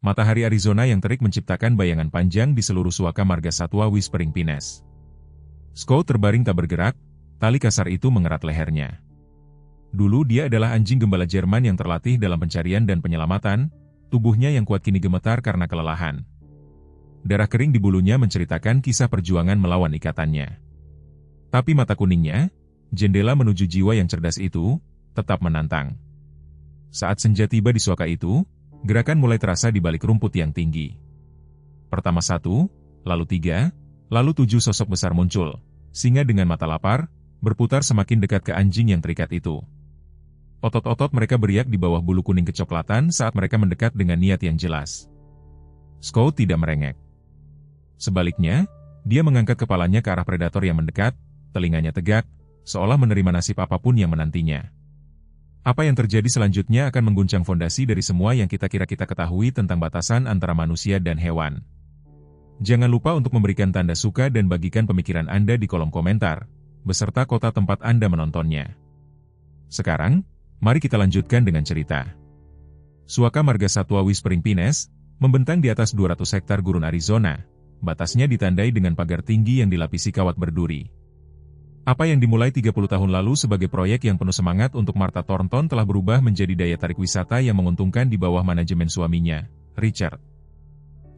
Matahari Arizona yang terik menciptakan bayangan panjang di seluruh suaka marga satwa Whispering Pines. Scout terbaring tak bergerak, tali kasar itu mengerat lehernya. Dulu dia adalah anjing gembala Jerman yang terlatih dalam pencarian dan penyelamatan, tubuhnya yang kuat kini gemetar karena kelelahan. Darah kering di bulunya menceritakan kisah perjuangan melawan ikatannya. Tapi mata kuningnya, jendela menuju jiwa yang cerdas itu, tetap menantang. Saat senja tiba di suaka itu, gerakan mulai terasa di balik rumput yang tinggi. Pertama 1, lalu 3, lalu 7 sosok besar muncul. Singa dengan mata lapar, berputar semakin dekat ke anjing yang terikat itu. Otot-otot mereka beriak di bawah bulu kuning kecoklatan saat mereka mendekat dengan niat yang jelas. Scout tidak merengek. Sebaliknya, dia mengangkat kepalanya ke arah predator yang mendekat, telinganya tegak, seolah menerima nasib apapun yang menantinya. Apa yang terjadi selanjutnya akan mengguncang fondasi dari semua yang kita kira kita ketahui tentang batasan antara manusia dan hewan. Jangan lupa untuk memberikan tanda suka dan bagikan pemikiran Anda di kolom komentar, beserta kota tempat Anda menontonnya. Sekarang, mari kita lanjutkan dengan cerita. Suaka marga satwa Whispering Pines membentang di atas 200 hektar gurun Arizona, batasnya ditandai dengan pagar tinggi yang dilapisi kawat berduri. Apa yang dimulai 30 tahun lalu sebagai proyek yang penuh semangat untuk Martha Thornton telah berubah menjadi daya tarik wisata yang menguntungkan di bawah manajemen suaminya, Richard.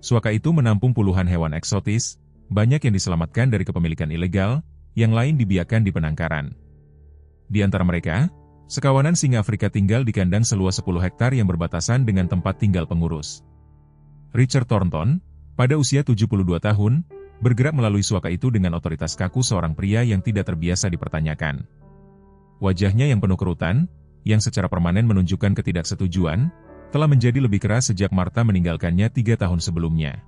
Suaka itu menampung puluhan hewan eksotis, banyak yang diselamatkan dari kepemilikan ilegal, yang lain dibiarkan di penangkaran. Di antara mereka, sekawanan singa Afrika tinggal di kandang seluas 10 hektar yang berbatasan dengan tempat tinggal pengurus. Richard Thornton, pada usia 72 tahun, bergerak melalui suaka itu dengan otoritas kaku seorang pria yang tidak terbiasa dipertanyakan. Wajahnya yang penuh kerutan, yang secara permanen menunjukkan ketidaksetujuan, telah menjadi lebih keras sejak Martha meninggalkannya 3 tahun sebelumnya.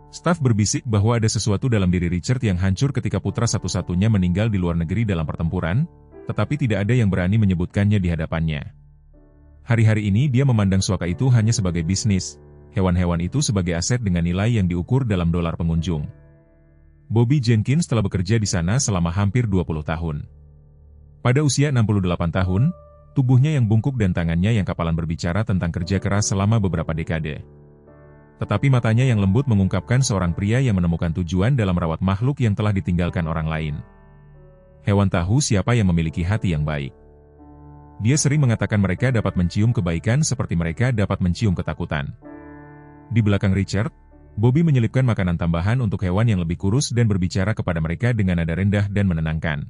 Staf berbisik bahwa ada sesuatu dalam diri Richard yang hancur ketika putra satu-satunya meninggal di luar negeri dalam pertempuran, tetapi tidak ada yang berani menyebutkannya di hadapannya. Hari-hari ini dia memandang suaka itu hanya sebagai bisnis, hewan-hewan itu sebagai aset dengan nilai yang diukur dalam dolar pengunjung. Bobby Jenkins telah bekerja di sana selama hampir 20 tahun. Pada usia 68 tahun, tubuhnya yang bungkuk dan tangannya yang kapalan berbicara tentang kerja keras selama beberapa dekade. Tetapi matanya yang lembut mengungkapkan seorang pria yang menemukan tujuan dalam merawat makhluk yang telah ditinggalkan orang lain. Hewan tahu siapa yang memiliki hati yang baik. Dia sering mengatakan mereka dapat mencium kebaikan seperti mereka dapat mencium ketakutan. Di belakang Richard, Bobby menyelipkan makanan tambahan untuk hewan yang lebih kurus dan berbicara kepada mereka dengan nada rendah dan menenangkan.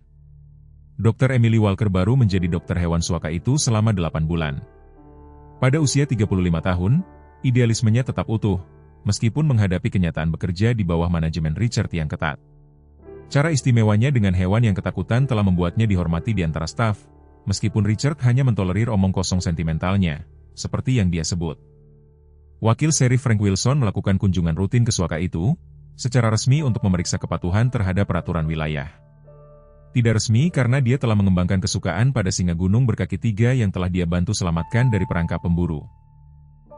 Dr. Emily Walker baru menjadi dokter hewan suaka itu selama 8 bulan. Pada usia 35 tahun, idealismenya tetap utuh, meskipun menghadapi kenyataan bekerja di bawah manajemen Richard yang ketat. Cara istimewanya dengan hewan yang ketakutan telah membuatnya dihormati di antara staf, meskipun Richard hanya mentolerir omong kosong sentimentalnya, seperti yang dia sebut. Wakil Sheriff Frank Wilson melakukan kunjungan rutin ke suaka itu, secara resmi untuk memeriksa kepatuhan terhadap peraturan wilayah. Tidak resmi karena dia telah mengembangkan kesukaan pada singa gunung berkaki 3 yang telah dia bantu selamatkan dari perangkap pemburu.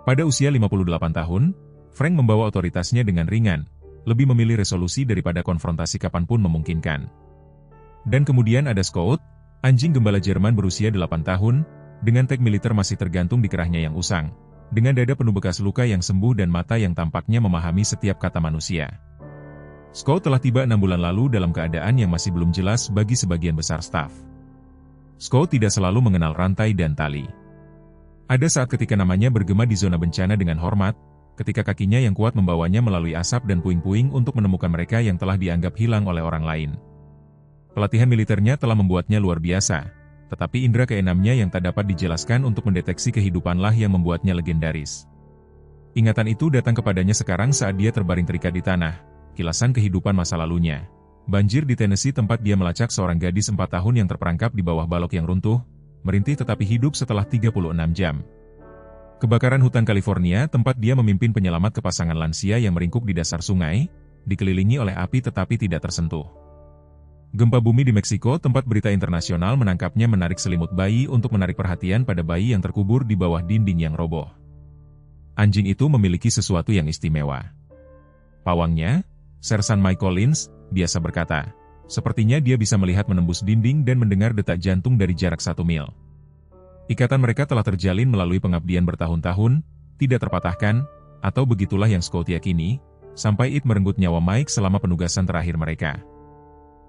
Pada usia 58 tahun, Frank membawa otoritasnya dengan ringan, lebih memilih resolusi daripada konfrontasi kapanpun memungkinkan. Dan kemudian ada Scout, anjing gembala Jerman berusia 8 tahun, dengan tag militer masih tergantung di kerahnya yang usang. Dengan dada penuh bekas luka yang sembuh dan mata yang tampaknya memahami setiap kata manusia. Scout telah tiba 6 bulan lalu dalam keadaan yang masih belum jelas bagi sebagian besar staf. Scout tidak selalu mengenal rantai dan tali. Ada saat ketika namanya bergema di zona bencana dengan hormat, ketika kakinya yang kuat membawanya melalui asap dan puing-puing untuk menemukan mereka yang telah dianggap hilang oleh orang lain. Pelatihan militernya telah membuatnya luar biasa. Tetapi indera keenamnya yang tak dapat dijelaskan untuk mendeteksi kehidupanlah yang membuatnya legendaris. Ingatan itu datang kepadanya sekarang saat dia terbaring terikat di tanah, kilasan kehidupan masa lalunya. Banjir di Tennessee tempat dia melacak seorang gadis 4 tahun yang terperangkap di bawah balok yang runtuh, merintih tetapi hidup setelah 36 jam. Kebakaran hutan California tempat dia memimpin penyelamat ke pasangan lansia yang meringkuk di dasar sungai, dikelilingi oleh api tetapi tidak tersentuh. Gempa bumi di Meksiko tempat berita internasional menangkapnya menarik selimut bayi untuk menarik perhatian pada bayi yang terkubur di bawah dinding yang roboh. Anjing itu memiliki sesuatu yang istimewa. Pawangnya, Sersan Mike Collins, biasa berkata, sepertinya dia bisa melihat menembus dinding dan mendengar detak jantung dari jarak 1 mil. Ikatan mereka telah terjalin melalui pengabdian bertahun-tahun, tidak terpatahkan, Atau begitulah yang Scott yakini, sampai It merenggut nyawa Mike selama penugasan terakhir mereka.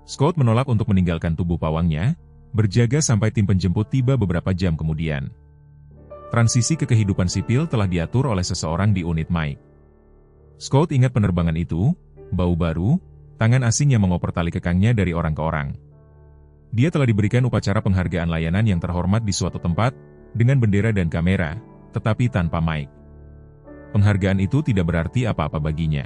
Scott menolak untuk meninggalkan tubuh pawangnya, berjaga sampai tim penjemput tiba beberapa jam kemudian. Transisi ke kehidupan sipil telah diatur oleh seseorang di unit Mike. Scott ingat penerbangan itu, bau baru, tangan asing yang mengoper tali kekangnya dari orang ke orang. Dia telah diberikan upacara penghargaan layanan yang terhormat di suatu tempat, dengan bendera dan kamera, tetapi tanpa Mike. Penghargaan itu tidak berarti apa-apa baginya.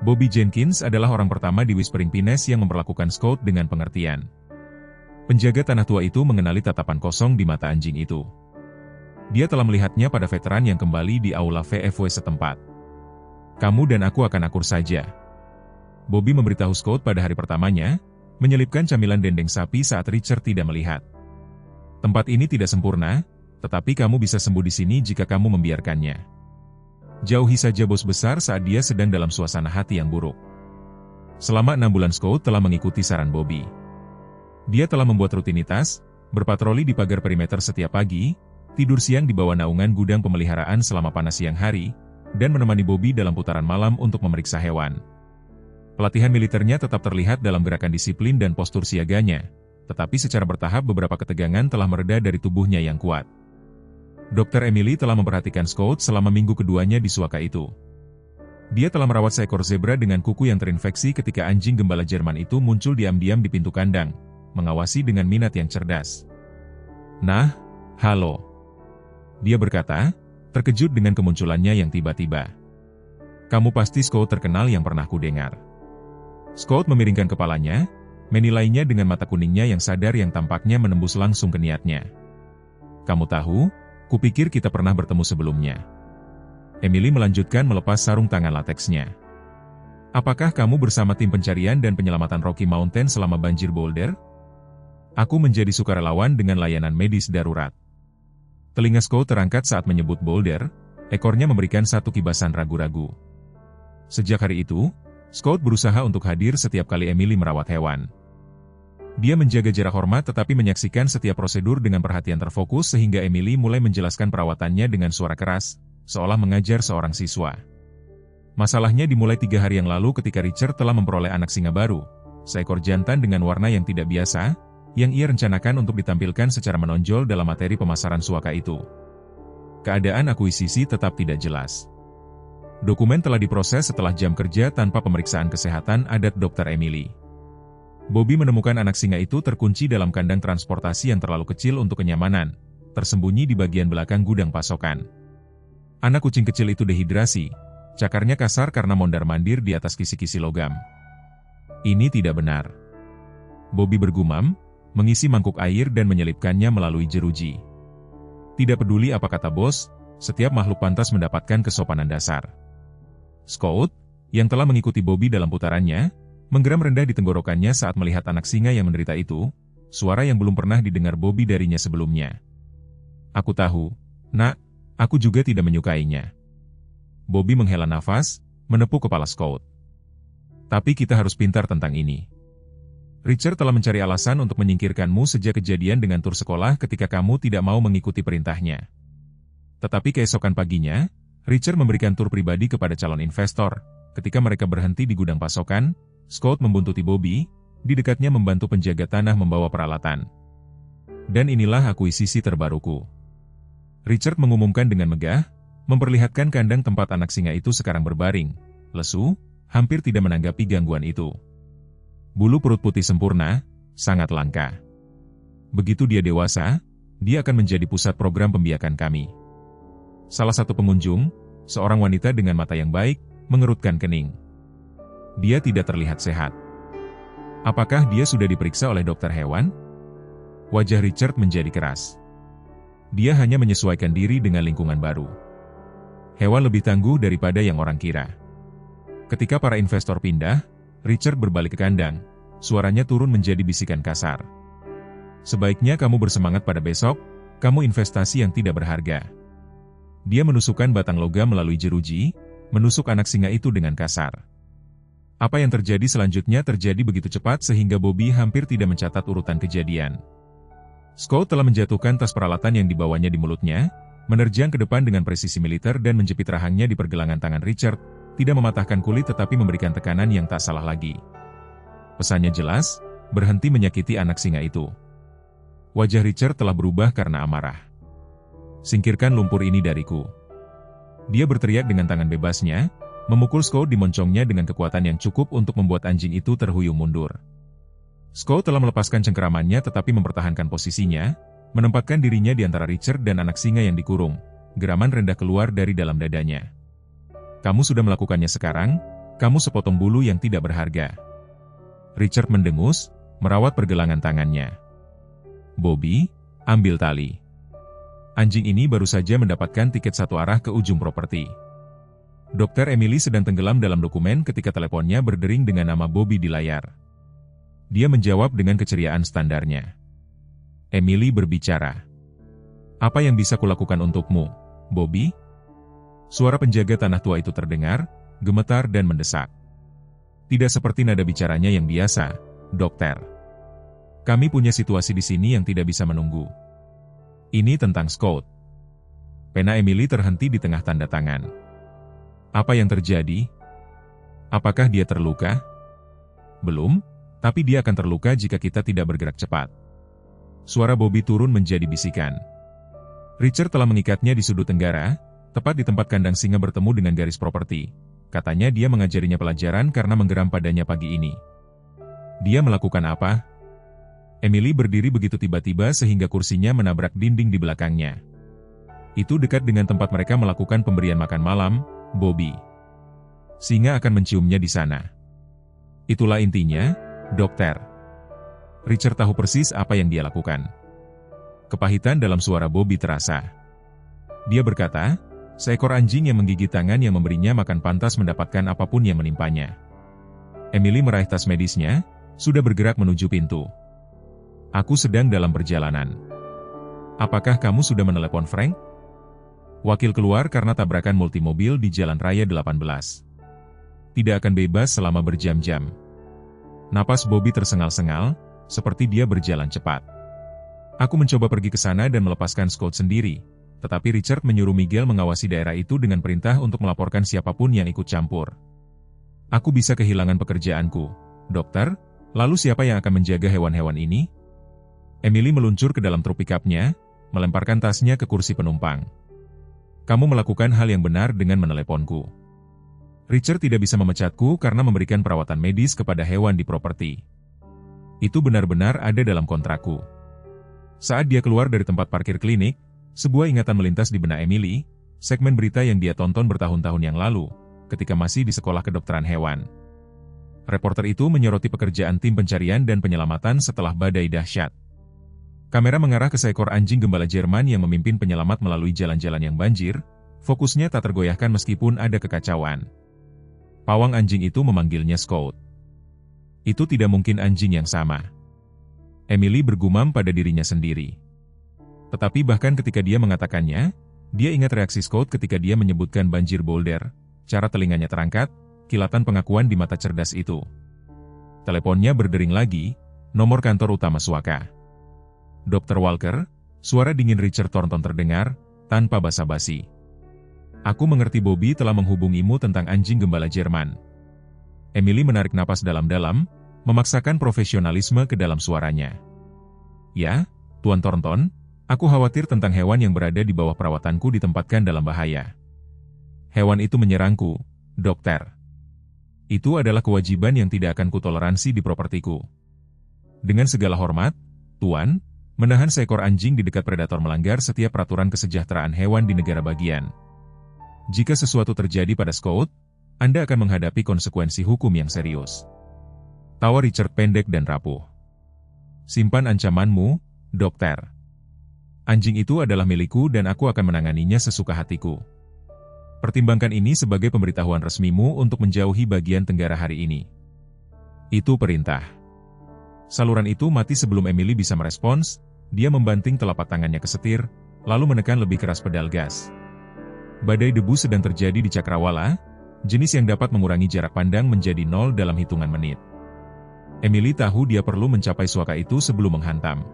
Bobby Jenkins adalah orang pertama di Whispering Pines yang memperlakukan Scott dengan pengertian. Penjaga tanah tua itu mengenali tatapan kosong di mata anjing itu. Dia telah melihatnya pada veteran yang kembali di aula VFW setempat. Kamu dan aku akan akur saja. Bobby memberitahu Scott pada hari pertamanya, menyelipkan camilan dendeng sapi saat Richard tidak melihat. Tempat ini tidak sempurna, tetapi kamu bisa sembuh di sini jika kamu membiarkannya. Jauhi saja bos besar saat dia sedang dalam suasana hati yang buruk. Selama 6 bulan Scott telah mengikuti saran Bobby. Dia telah membuat rutinitas, berpatroli di pagar perimeter setiap pagi, tidur siang di bawah naungan gudang pemeliharaan selama panas siang hari, dan menemani Bobby dalam putaran malam untuk memeriksa hewan. Pelatihan militernya tetap terlihat dalam gerakan disiplin dan postur siaganya, tetapi secara bertahap beberapa ketegangan telah mereda dari tubuhnya yang kuat. Dr. Emily telah memperhatikan Scott selama minggu keduanya di suaka itu. Dia telah merawat seekor zebra dengan kuku yang terinfeksi ketika anjing gembala Jerman itu muncul diam-diam di pintu kandang, mengawasi dengan minat yang cerdas. Nah, halo. Dia berkata, terkejut dengan kemunculannya yang tiba-tiba. Kamu pasti Scott terkenal yang pernah kudengar. Scott memiringkan kepalanya, menilainya dengan mata kuningnya yang sadar yang tampaknya menembus langsung ke niatnya. Kamu tahu, kupikir kita pernah bertemu sebelumnya. Emily melanjutkan melepas sarung tangan lateksnya. Apakah kamu bersama tim pencarian dan penyelamatan Rocky Mountain selama banjir Boulder? Aku menjadi sukarelawan dengan layanan medis darurat. Telinga Scott terangkat saat menyebut Boulder, ekornya memberikan satu kibasan ragu-ragu. Sejak hari itu, Scott berusaha untuk hadir setiap kali Emily merawat hewan. Dia menjaga jarak hormat tetapi menyaksikan setiap prosedur dengan perhatian terfokus sehingga Emily mulai menjelaskan perawatannya dengan suara keras, seolah mengajar seorang siswa. Masalahnya dimulai 3 hari yang lalu ketika Richard telah memperoleh anak singa baru, seekor jantan dengan warna yang tidak biasa, yang ia rencanakan untuk ditampilkan secara menonjol dalam materi pemasaran suaka itu. Keadaan akuisisi tetap tidak jelas. Dokumen telah diproses setelah jam kerja tanpa pemeriksaan kesehatan adat Dr. Emily. Bobby menemukan anak singa itu terkunci dalam kandang transportasi yang terlalu kecil untuk kenyamanan, tersembunyi di bagian belakang gudang pasokan. Anak kucing kecil itu dehidrasi, cakarnya kasar karena mondar-mandir di atas kisi-kisi logam. Ini tidak benar. Bobby bergumam, mengisi mangkuk air dan menyelipkannya melalui jeruji. Tidak peduli apa kata bos, setiap makhluk pantas mendapatkan kesopanan dasar. Scott, yang telah mengikuti Bobby dalam putarannya, menggeram rendah di tenggorokannya saat melihat anak singa yang menderita itu, suara yang belum pernah didengar Bobby darinya sebelumnya. Aku tahu, nak, aku juga tidak menyukainya. Bobby menghela nafas, menepuk kepala Scott. Tapi kita harus pintar tentang ini. Richard telah mencari alasan untuk menyingkirkanmu sejak kejadian dengan tur sekolah ketika kamu tidak mau mengikuti perintahnya. Tetapi keesokan paginya, Richard memberikan tur pribadi kepada calon investor. Ketika mereka berhenti di gudang pasokan, Scott membuntuti Bobby, di dekatnya membantu penjaga tanah membawa peralatan. Dan inilah akuisisi terbaruku. Richard mengumumkan dengan megah, memperlihatkan kandang tempat anak singa itu sekarang berbaring, lesu, hampir tidak menanggapi gangguan itu. Bulu perut putih sempurna, sangat langka. Begitu dia dewasa, dia akan menjadi pusat program pembiakan kami. Salah satu pengunjung, seorang wanita dengan mata yang baik, mengerutkan kening. Dia tidak terlihat sehat. Apakah dia sudah diperiksa oleh dokter hewan? Wajah Richard menjadi keras. Dia hanya menyesuaikan diri dengan lingkungan baru. Hewan lebih tangguh daripada yang orang kira. Ketika para investor pindah, Richard berbalik ke kandang, suaranya turun menjadi bisikan kasar. Sebaiknya kamu bersemangat pada besok, kamu investasi yang tidak berharga. Dia menusukkan batang logam melalui jeruji, menusuk anak singa itu dengan kasar. Apa yang terjadi selanjutnya terjadi begitu cepat sehingga Bobby hampir tidak mencatat urutan kejadian. Scott telah menjatuhkan tas peralatan yang dibawanya di mulutnya, menerjang ke depan dengan presisi militer dan menjepit rahangnya di pergelangan tangan Richard, tidak mematahkan kulit tetapi memberikan tekanan yang tak salah lagi. Pesannya jelas, berhenti menyakiti anak singa itu. Wajah Richard telah berubah karena amarah. Singkirkan lumpur ini dariku. Dia berteriak dengan tangan bebasnya, memukul Scott di moncongnya dengan kekuatan yang cukup untuk membuat anjing itu terhuyung mundur. Scott telah melepaskan cengkeramannya tetapi mempertahankan posisinya, menempatkan dirinya di antara Richard dan anak singa yang dikurung. Geraman rendah keluar dari dalam dadanya. Kamu sudah melakukannya sekarang, kamu sepotong bulu yang tidak berharga. Richard mendengus, merawat pergelangan tangannya. Bobby, ambil tali. Anjing ini baru saja mendapatkan tiket satu arah ke ujung properti. Dokter Emily sedang tenggelam dalam dokumen ketika teleponnya berdering dengan nama Bobby di layar. Dia menjawab dengan keceriaan standarnya. Emily berbicara. Apa yang bisa kulakukan untukmu, Bobby? Suara penjaga tanah tua itu terdengar, gemetar dan mendesak. Tidak seperti nada bicaranya yang biasa, dokter. Kami punya situasi di sini yang tidak bisa menunggu. Ini tentang Scott. Pena Emily terhenti di tengah tanda tangan. Apa yang terjadi? Apakah dia terluka? Belum, tapi dia akan terluka jika kita tidak bergerak cepat. Suara Bobby turun menjadi bisikan. Richard telah mengikatnya di sudut tenggara, tepat di tempat kandang singa bertemu dengan garis properti. Katanya dia mengajarinya pelajaran karena menggeram padanya pagi ini. Dia melakukan apa? Emily berdiri begitu tiba-tiba sehingga kursinya menabrak dinding di belakangnya. Itu dekat dengan tempat mereka melakukan pemberian makan malam, Bobby. Singa akan menciumnya di sana. Itulah intinya, dokter. Richard tahu persis apa yang dia lakukan. Kepahitan dalam suara Bobby terasa. Dia berkata, seekor anjing yang menggigit tangan yang memberinya makan pantas mendapatkan apapun yang menimpanya. Emily meraih tas medisnya, sudah bergerak menuju pintu. Aku sedang dalam perjalanan. Apakah kamu sudah menelepon Frank? Wakil keluar karena tabrakan multimobil di Jalan Raya 18. Tidak akan bebas selama berjam-jam. Napas Bobby tersengal-sengal, seperti dia berjalan cepat. Aku mencoba pergi ke sana dan melepaskan Scott sendiri. Tetapi Richard menyuruh Miguel mengawasi daerah itu dengan perintah untuk melaporkan siapapun yang ikut campur. Aku bisa kehilangan pekerjaanku, dokter, lalu siapa yang akan menjaga hewan-hewan ini? Emily meluncur ke dalam truk pikapnya, melemparkan tasnya ke kursi penumpang. Kamu melakukan hal yang benar dengan meneleponku. Richard tidak bisa memecatku karena memberikan perawatan medis kepada hewan di properti. Itu benar-benar ada dalam kontrakku. Saat dia keluar dari tempat parkir klinik, sebuah ingatan melintas di benak Emily, segmen berita yang dia tonton bertahun-tahun yang lalu, ketika masih di sekolah kedokteran hewan. Reporter itu menyoroti pekerjaan tim pencarian dan penyelamatan setelah badai dahsyat. Kamera mengarah ke seekor anjing gembala Jerman yang memimpin penyelamat melalui jalan-jalan yang banjir, fokusnya tak tergoyahkan meskipun ada kekacauan. Pawang anjing itu memanggilnya Scott. Itu tidak mungkin anjing yang sama. Emily bergumam pada dirinya sendiri. Tetapi bahkan ketika dia mengatakannya, dia ingat reaksi Scott ketika dia menyebutkan banjir boulder, cara telinganya terangkat, kilatan pengakuan di mata cerdas itu. Teleponnya berdering lagi, nomor kantor utama Suaka. Dr. Walker, suara dingin Richard Thornton terdengar, tanpa basa-basi. Aku mengerti Bobby telah menghubungimu tentang anjing gembala Jerman. Emily menarik napas dalam-dalam, memaksakan profesionalisme ke dalam suaranya. Ya, Tuan Thornton, aku khawatir tentang hewan yang berada di bawah perawatanku ditempatkan dalam bahaya. Hewan itu menyerangku, dokter. Itu adalah kewajiban yang tidak akan kutoleransi di propertiku. Dengan segala hormat, Tuan, menahan seekor anjing di dekat predator melanggar setiap peraturan kesejahteraan hewan di negara bagian. Jika sesuatu terjadi pada Scott, Anda akan menghadapi konsekuensi hukum yang serius. Tawa Richard pendek dan rapuh. Simpan ancamanmu, dokter. Anjing itu adalah milikku dan aku akan menanganinya sesuka hatiku. Pertimbangkan ini sebagai pemberitahuan resmimu untuk menjauhi bagian tenggara hari ini. Itu perintah. Saluran itu mati sebelum Emily bisa merespons, dia membanting telapak tangannya ke setir, lalu menekan lebih keras pedal gas. Badai debu sedang terjadi di Cakrawala, jenis yang dapat mengurangi jarak pandang menjadi 0 dalam hitungan menit. Emily tahu dia perlu mencapai Suaka itu sebelum menghantam.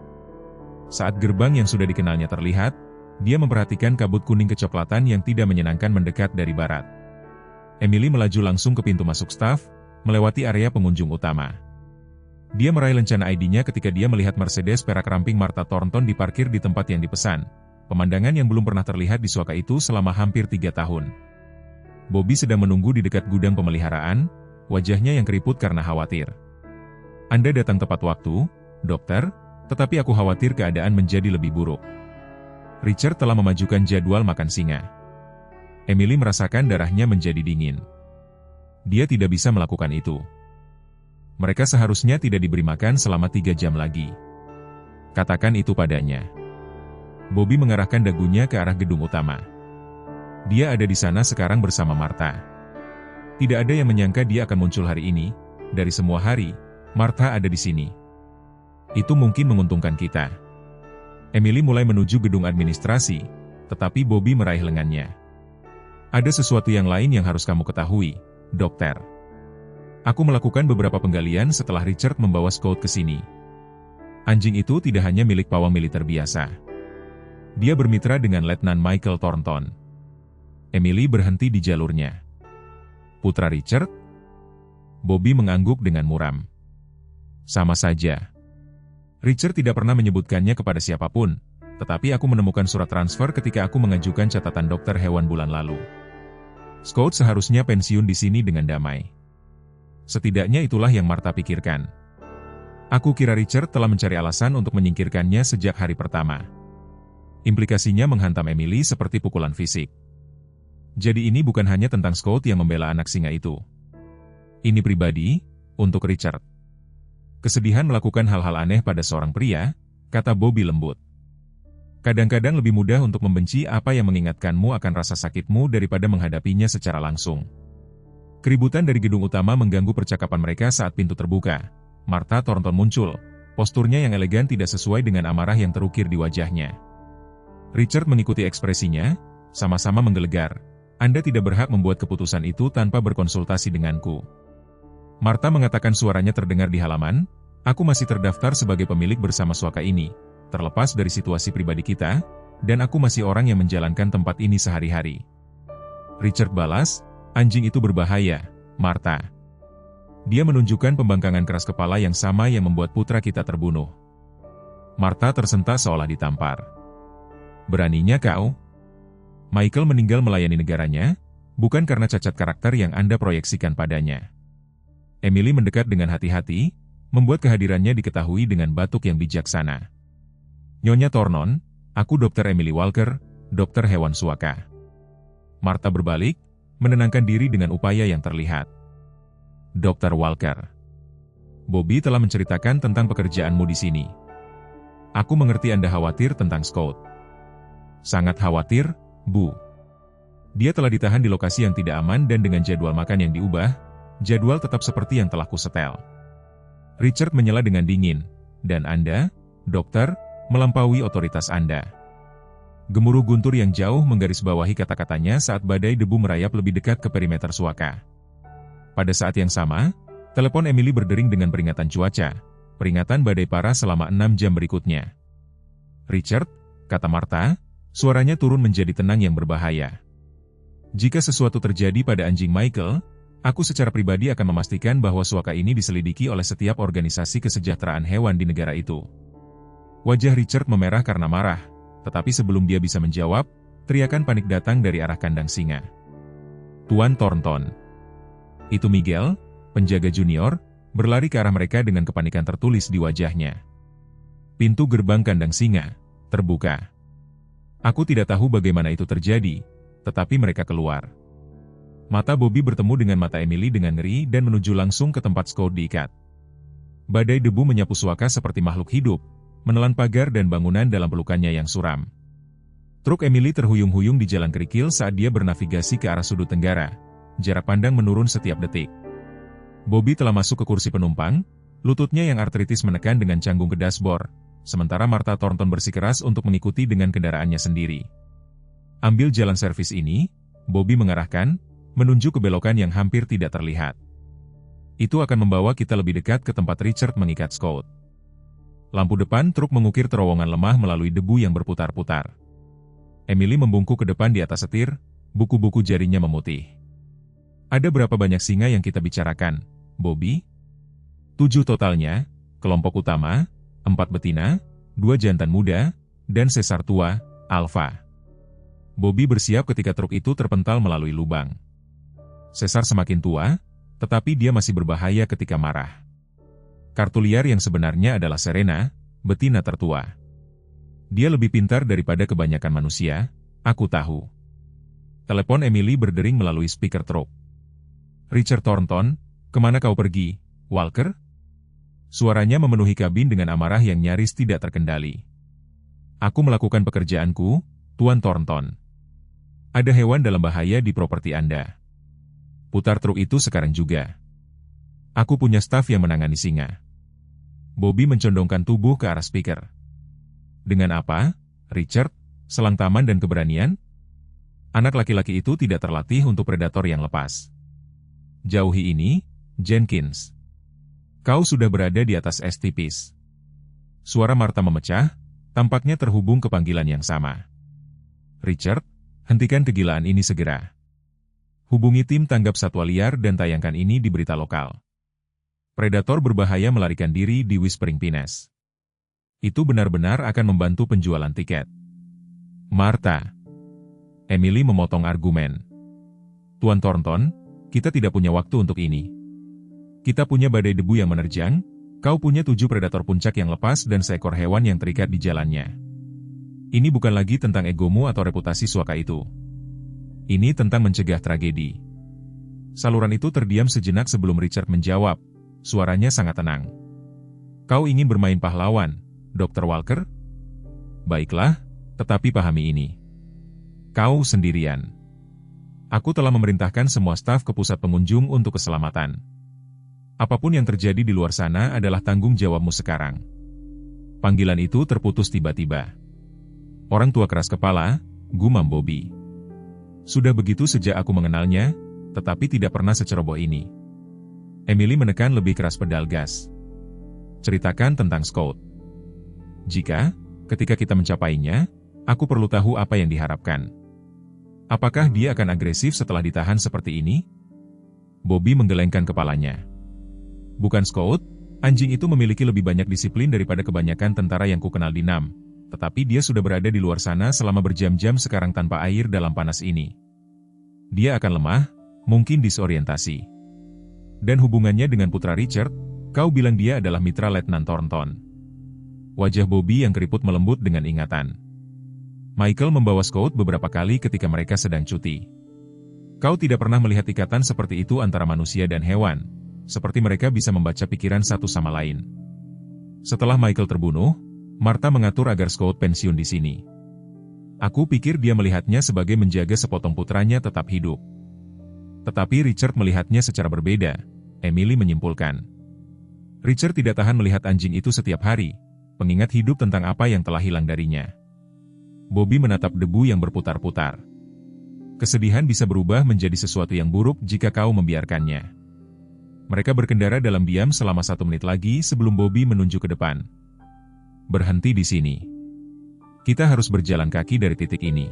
Saat gerbang yang sudah dikenalnya terlihat, Dia memperhatikan kabut kuning kecoklatan yang tidak menyenangkan mendekat dari barat. Emily melaju langsung ke pintu masuk staf, melewati area pengunjung utama. Dia meraih lencana ID-nya ketika dia melihat Mercedes perak ramping Martha Thornton diparkir di tempat yang dipesan. Pemandangan yang belum pernah terlihat di Suaka itu selama hampir 3 tahun. Bobby sedang menunggu di dekat gudang pemeliharaan, wajahnya yang keriput karena khawatir. Anda datang tepat waktu, dokter, tetapi aku khawatir keadaan menjadi lebih buruk. Richard telah memajukan jadwal makan singa. Emily merasakan darahnya menjadi dingin. Dia tidak bisa melakukan itu. Mereka seharusnya tidak diberi makan selama 3 jam lagi. Katakan itu padanya. Bobby mengarahkan dagunya ke arah gedung utama. Dia ada di sana sekarang bersama Martha. Tidak ada yang menyangka dia akan muncul hari ini. Dari semua hari, Martha ada di sini. Itu mungkin menguntungkan kita. Emily mulai menuju gedung administrasi, tetapi Bobby meraih lengannya. Ada sesuatu yang lain yang harus kamu ketahui, dokter. Aku melakukan beberapa penggalian setelah Richard membawa Scout ke sini. Anjing itu tidak hanya milik pawang militer biasa. Dia bermitra dengan Letnan Michael Thornton. Emily berhenti di jalurnya. Putra Richard? Bobby mengangguk dengan muram. Sama saja. Richard tidak pernah menyebutkannya kepada siapapun, tetapi aku menemukan surat transfer ketika aku mengajukan catatan dokter hewan bulan lalu. Scout seharusnya pensiun di sini dengan damai. Setidaknya itulah yang Martha pikirkan. Aku kira Richard telah mencari alasan untuk menyingkirkannya sejak hari pertama. Implikasinya menghantam Emily seperti pukulan fisik. Jadi ini bukan hanya tentang Scout yang membela anak singa itu. Ini pribadi, untuk Richard. Kesedihan melakukan hal-hal aneh pada seorang pria, kata Bobby lembut. Kadang-kadang lebih mudah untuk membenci apa yang mengingatkanmu akan rasa sakitmu daripada menghadapinya secara langsung. Keributan dari gedung utama mengganggu percakapan mereka saat pintu terbuka. Martha Thornton muncul, posturnya yang elegan tidak sesuai dengan amarah yang terukir di wajahnya. Richard mengikuti ekspresinya, sama-sama menggelegar. Anda tidak berhak membuat keputusan itu tanpa berkonsultasi denganku. Martha mengatakan suaranya terdengar di halaman, aku masih terdaftar sebagai pemilik bersama Suaka ini, terlepas dari situasi pribadi kita, dan aku masih orang yang menjalankan tempat ini sehari-hari. Richard balas, anjing itu berbahaya, Martha. Dia menunjukkan pembangkangan keras kepala yang sama yang membuat putra kita terbunuh. Martha tersentak seolah ditampar. Beraninya kau? Michael meninggal melayani negaranya, bukan karena cacat karakter yang Anda proyeksikan padanya. Emily mendekat dengan hati-hati, membuat kehadirannya diketahui dengan batuk yang bijaksana. Nyonya Thornton, aku Dr. Emily Walker, dokter hewan Suaka. Martha berbalik, menenangkan diri dengan upaya yang terlihat. Dr. Walker. Bobby telah menceritakan tentang pekerjaanmu di sini. Aku mengerti Anda khawatir tentang Scout. Sangat khawatir, Bu. Dia telah ditahan di lokasi yang tidak aman dan dengan jadwal makan yang diubah, jadwal tetap seperti yang telah kusetel. Richard menyela dengan dingin, dan Anda, dokter, melampaui otoritas Anda. Gemuruh guntur yang jauh menggarisbawahi kata-katanya saat badai debu merayap lebih dekat ke perimeter Suaka. Pada saat yang sama, telepon Emily berdering dengan peringatan cuaca, peringatan badai parah selama 6 jam berikutnya. Richard, kata Martha, suaranya turun menjadi tenang yang berbahaya. Jika sesuatu terjadi pada anjing Michael, aku secara pribadi akan memastikan bahwa Suaka ini diselidiki oleh setiap organisasi kesejahteraan hewan di negara itu. Wajah Richard memerah karena marah, tetapi sebelum dia bisa menjawab, teriakan panik datang dari arah kandang singa. Tuan Thornton. Itu Miguel, penjaga junior, berlari ke arah mereka dengan kepanikan tertulis di wajahnya. Pintu gerbang kandang singa terbuka. Aku tidak tahu bagaimana itu terjadi, tetapi mereka keluar. Mata Bobby bertemu dengan mata Emily dengan ngeri dan menuju langsung ke tempat Scout diikat. Badai debu menyapu Suaka seperti makhluk hidup, menelan pagar dan bangunan dalam pelukannya yang suram. Truk Emily terhuyung-huyung di jalan kerikil saat dia bernavigasi ke arah sudut tenggara. Jarak pandang menurun setiap detik. Bobby telah masuk ke kursi penumpang, lututnya yang artritis menekan dengan canggung ke dashboard, sementara Martha Thornton bersikeras untuk mengikuti dengan kendaraannya sendiri. Ambil jalan servis ini, Bobby mengarahkan, menuju ke belokan yang hampir tidak terlihat. Itu akan membawa kita lebih dekat ke tempat Richard mengikat Scout. Lampu depan truk mengukir terowongan lemah melalui debu yang berputar-putar. Emily membungkuk ke depan di atas setir, buku-buku jarinya memutih. Ada berapa banyak singa yang kita bicarakan, Bobby? 7 totalnya, kelompok utama, 4 betina, 2 jantan muda, dan sesar tua, Alpha. Bobby bersiap ketika truk itu terpental melalui lubang. Sesar semakin tua, tetapi dia masih berbahaya ketika marah. Kartu liar yang sebenarnya adalah Serena, betina tertua. Dia lebih pintar daripada kebanyakan manusia, aku tahu. Telepon Emily berdering melalui speaker truk. Richard Thornton, kemana kau pergi, Walker? Suaranya memenuhi kabin dengan amarah yang nyaris tidak terkendali. Aku melakukan pekerjaanku, Tuan Thornton. Ada hewan dalam bahaya di properti Anda. Putar truk itu sekarang juga. Aku punya staf yang menangani singa. Bobby mencondongkan tubuh ke arah speaker. Dengan apa, Richard? Selang taman dan keberanian? Anak laki-laki itu tidak terlatih untuk predator yang lepas. Jauhi ini, Jenkins. Kau sudah berada di atas es tipis. Suara Martha memecah, tampaknya terhubung ke panggilan yang sama. Richard, hentikan kegilaan ini segera. Hubungi tim tanggap satwa liar dan tayangkan ini di berita lokal. Predator berbahaya melarikan diri di Whispering Pines. Itu benar-benar akan membantu penjualan tiket. Martha. Emily memotong argumen. Tuan Thornton, kita tidak punya waktu untuk ini. Kita punya badai debu yang menerjang, kau punya 7 predator puncak yang lepas dan seekor hewan yang terikat di jalannya. Ini bukan lagi tentang egomu atau reputasi suaka itu. Ini tentang mencegah tragedi. Saluran itu terdiam sejenak sebelum Richard menjawab, suaranya sangat tenang. Kau ingin bermain pahlawan, Dr. Walker? Baiklah, tetapi pahami ini. Kau sendirian. Aku telah memerintahkan semua staf ke pusat pengunjung untuk keselamatan. Apapun yang terjadi di luar sana adalah tanggung jawabmu sekarang. Panggilan itu terputus tiba-tiba. Orang tua keras kepala, gumam Bobby. Sudah begitu sejak aku mengenalnya, tetapi tidak pernah seceroboh ini. Emily menekan lebih keras pedal gas. Ceritakan tentang Scout. Jika, ketika kita mencapainya, aku perlu tahu apa yang diharapkan. Apakah dia akan agresif setelah ditahan seperti ini? Bobby menggelengkan kepalanya. Bukan Scout, anjing itu memiliki lebih banyak disiplin daripada kebanyakan tentara yang kukenal di Nam, tetapi dia sudah berada di luar sana selama berjam-jam sekarang tanpa air dalam panas ini. Dia akan lemah, mungkin disorientasi. Dan hubungannya dengan putra Richard, kau bilang dia adalah mitra Letnan Thornton. Wajah Bobby yang keriput melembut dengan ingatan. Michael membawa Scout beberapa kali ketika mereka sedang cuti. Kau tidak pernah melihat ikatan seperti itu antara manusia dan hewan, seperti mereka bisa membaca pikiran satu sama lain. Setelah Michael terbunuh, Martha mengatur agar Scout pensiun di sini. Aku pikir dia melihatnya sebagai menjaga sepotong putranya tetap hidup. Tetapi Richard melihatnya secara berbeda, Emily menyimpulkan. Richard tidak tahan melihat anjing itu setiap hari, pengingat hidup tentang apa yang telah hilang darinya. Bobby menatap debu yang berputar-putar. Kesedihan bisa berubah menjadi sesuatu yang buruk jika kau membiarkannya. Mereka berkendara dalam diam selama 1 menit lagi sebelum Bobby menunjuk ke depan. Berhenti di sini. Kita harus berjalan kaki dari titik ini.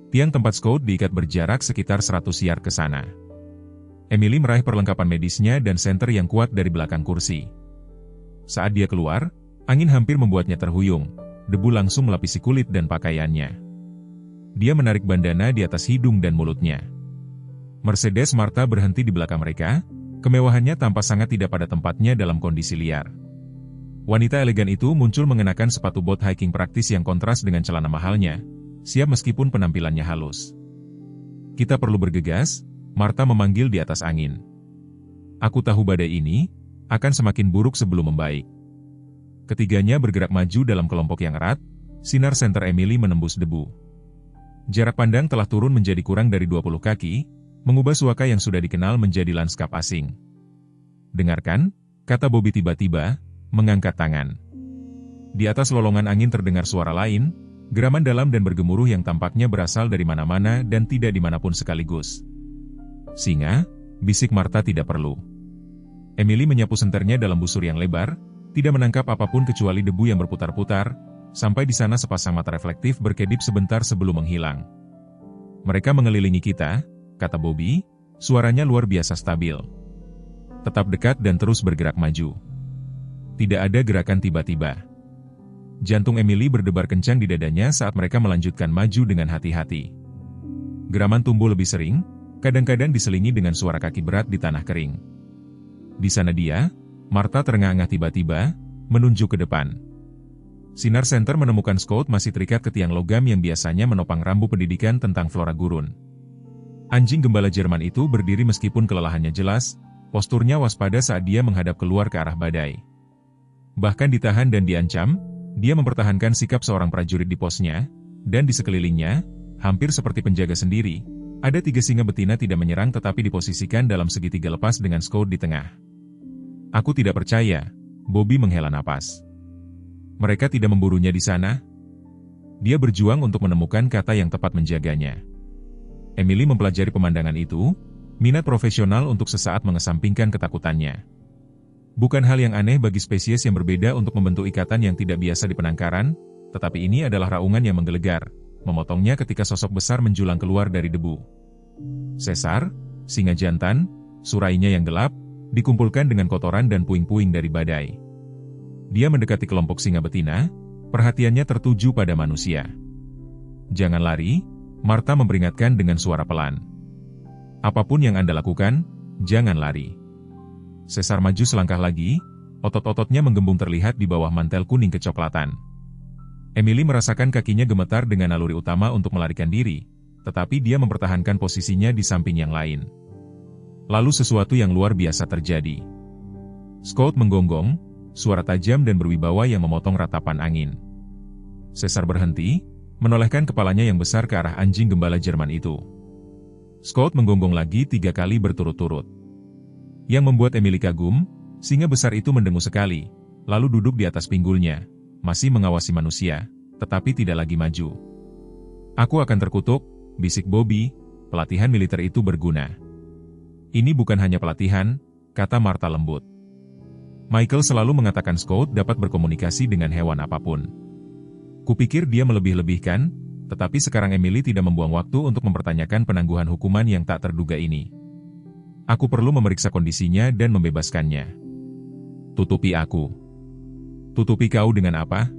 Tiang tempat Scout diikat berjarak sekitar 100 yard ke sana. Emily meraih perlengkapan medisnya dan senter yang kuat dari belakang kursi. Saat dia keluar, angin hampir membuatnya terhuyung. Debu langsung melapisi kulit dan pakaiannya. Dia menarik bandana di atas hidung dan mulutnya. Mercedes Martha berhenti di belakang mereka, kemewahannya tampak sangat tidak pada tempatnya dalam kondisi liar. Wanita elegan itu muncul mengenakan sepatu bot hiking praktis yang kontras dengan celana mahalnya, siap meskipun penampilannya halus. Kita perlu bergegas, Martha memanggil di atas angin. Aku tahu badai ini akan semakin buruk sebelum membaik. Ketiganya bergerak maju dalam kelompok yang erat, sinar senter Emily menembus debu. Jarak pandang telah turun menjadi kurang dari 20 kaki, mengubah suaka yang sudah dikenal menjadi lanskap asing. Dengarkan, kata Bobby tiba-tiba, mengangkat tangan. Di atas lolongan angin terdengar suara lain, geraman dalam dan bergemuruh yang tampaknya berasal dari mana-mana dan tidak dimanapun sekaligus. Singa, bisik Martha tidak perlu. Emily menyapu senternya dalam busur yang lebar, tidak menangkap apapun kecuali debu yang berputar-putar, Sampai di sana sepasang mata reflektif berkedip sebentar sebelum menghilang. Mereka mengelilingi kita, kata Bobby, suaranya luar biasa stabil. Tetap dekat dan terus bergerak maju. Tidak ada gerakan tiba-tiba. Jantung Emily berdebar kencang di dadanya saat mereka melanjutkan maju dengan hati-hati. Geraman tumbuh lebih sering, kadang-kadang diselingi dengan suara kaki berat di tanah kering. Di sana dia, Martha terengah-engah tiba-tiba, menunjuk ke depan. Sinar senter menemukan Scout masih terikat ke tiang logam yang biasanya menopang rambu pendidikan tentang flora gurun. Anjing gembala Jerman itu berdiri meskipun kelelahannya jelas, posturnya waspada saat dia menghadap keluar ke arah badai. Bahkan ditahan dan diancam, dia mempertahankan sikap seorang prajurit di posnya, dan di sekelilingnya, hampir seperti penjaga sendiri, ada 3 singa betina tidak menyerang tetapi diposisikan dalam segitiga lepas dengan Scout di tengah. Aku tidak percaya, Bobby menghela napas. Mereka tidak memburunya di sana? Dia berjuang untuk menemukan kata yang tepat menjaganya. Emily mempelajari pemandangan itu, minat profesional untuk sesaat mengesampingkan ketakutannya. Bukan hal yang aneh bagi spesies yang berbeda untuk membentuk ikatan yang tidak biasa di penangkaran, tetapi ini adalah raungan yang menggelegar, memotongnya ketika sosok besar menjulang keluar dari debu. Sesar, singa jantan, surainya yang gelap, dikumpulkan dengan kotoran dan puing-puing dari badai. Dia mendekati kelompok singa betina, perhatiannya tertuju pada manusia. Jangan lari, Martha memperingatkan dengan suara pelan. Apapun yang Anda lakukan, jangan lari. Sesar maju selangkah lagi, otot-ototnya menggembung terlihat di bawah mantel kuning kecoklatan. Emily merasakan kakinya gemetar dengan naluri utama untuk melarikan diri, tetapi dia mempertahankan posisinya di samping yang lain. Lalu sesuatu yang luar biasa terjadi. Scout menggonggong, suara tajam dan berwibawa yang memotong ratapan angin. Sesar berhenti, menolehkan kepalanya yang besar ke arah anjing gembala Jerman itu. Scout menggonggong lagi 3 kali berturut-turut. Yang membuat Emily kagum, singa besar itu mendengus sekali, lalu duduk di atas pinggulnya, masih mengawasi manusia, tetapi tidak lagi maju. Aku akan terkutuk, bisik Bobby, pelatihan militer itu berguna. Ini bukan hanya pelatihan, kata Martha lembut. Michael selalu mengatakan Scout dapat berkomunikasi dengan hewan apapun. Kupikir dia melebih-lebihkan, tetapi sekarang Emily tidak membuang waktu untuk mempertanyakan penangguhan hukuman yang tak terduga ini. Aku perlu memeriksa kondisinya dan membebaskannya. Tutupi aku. Tutupi kau dengan apa?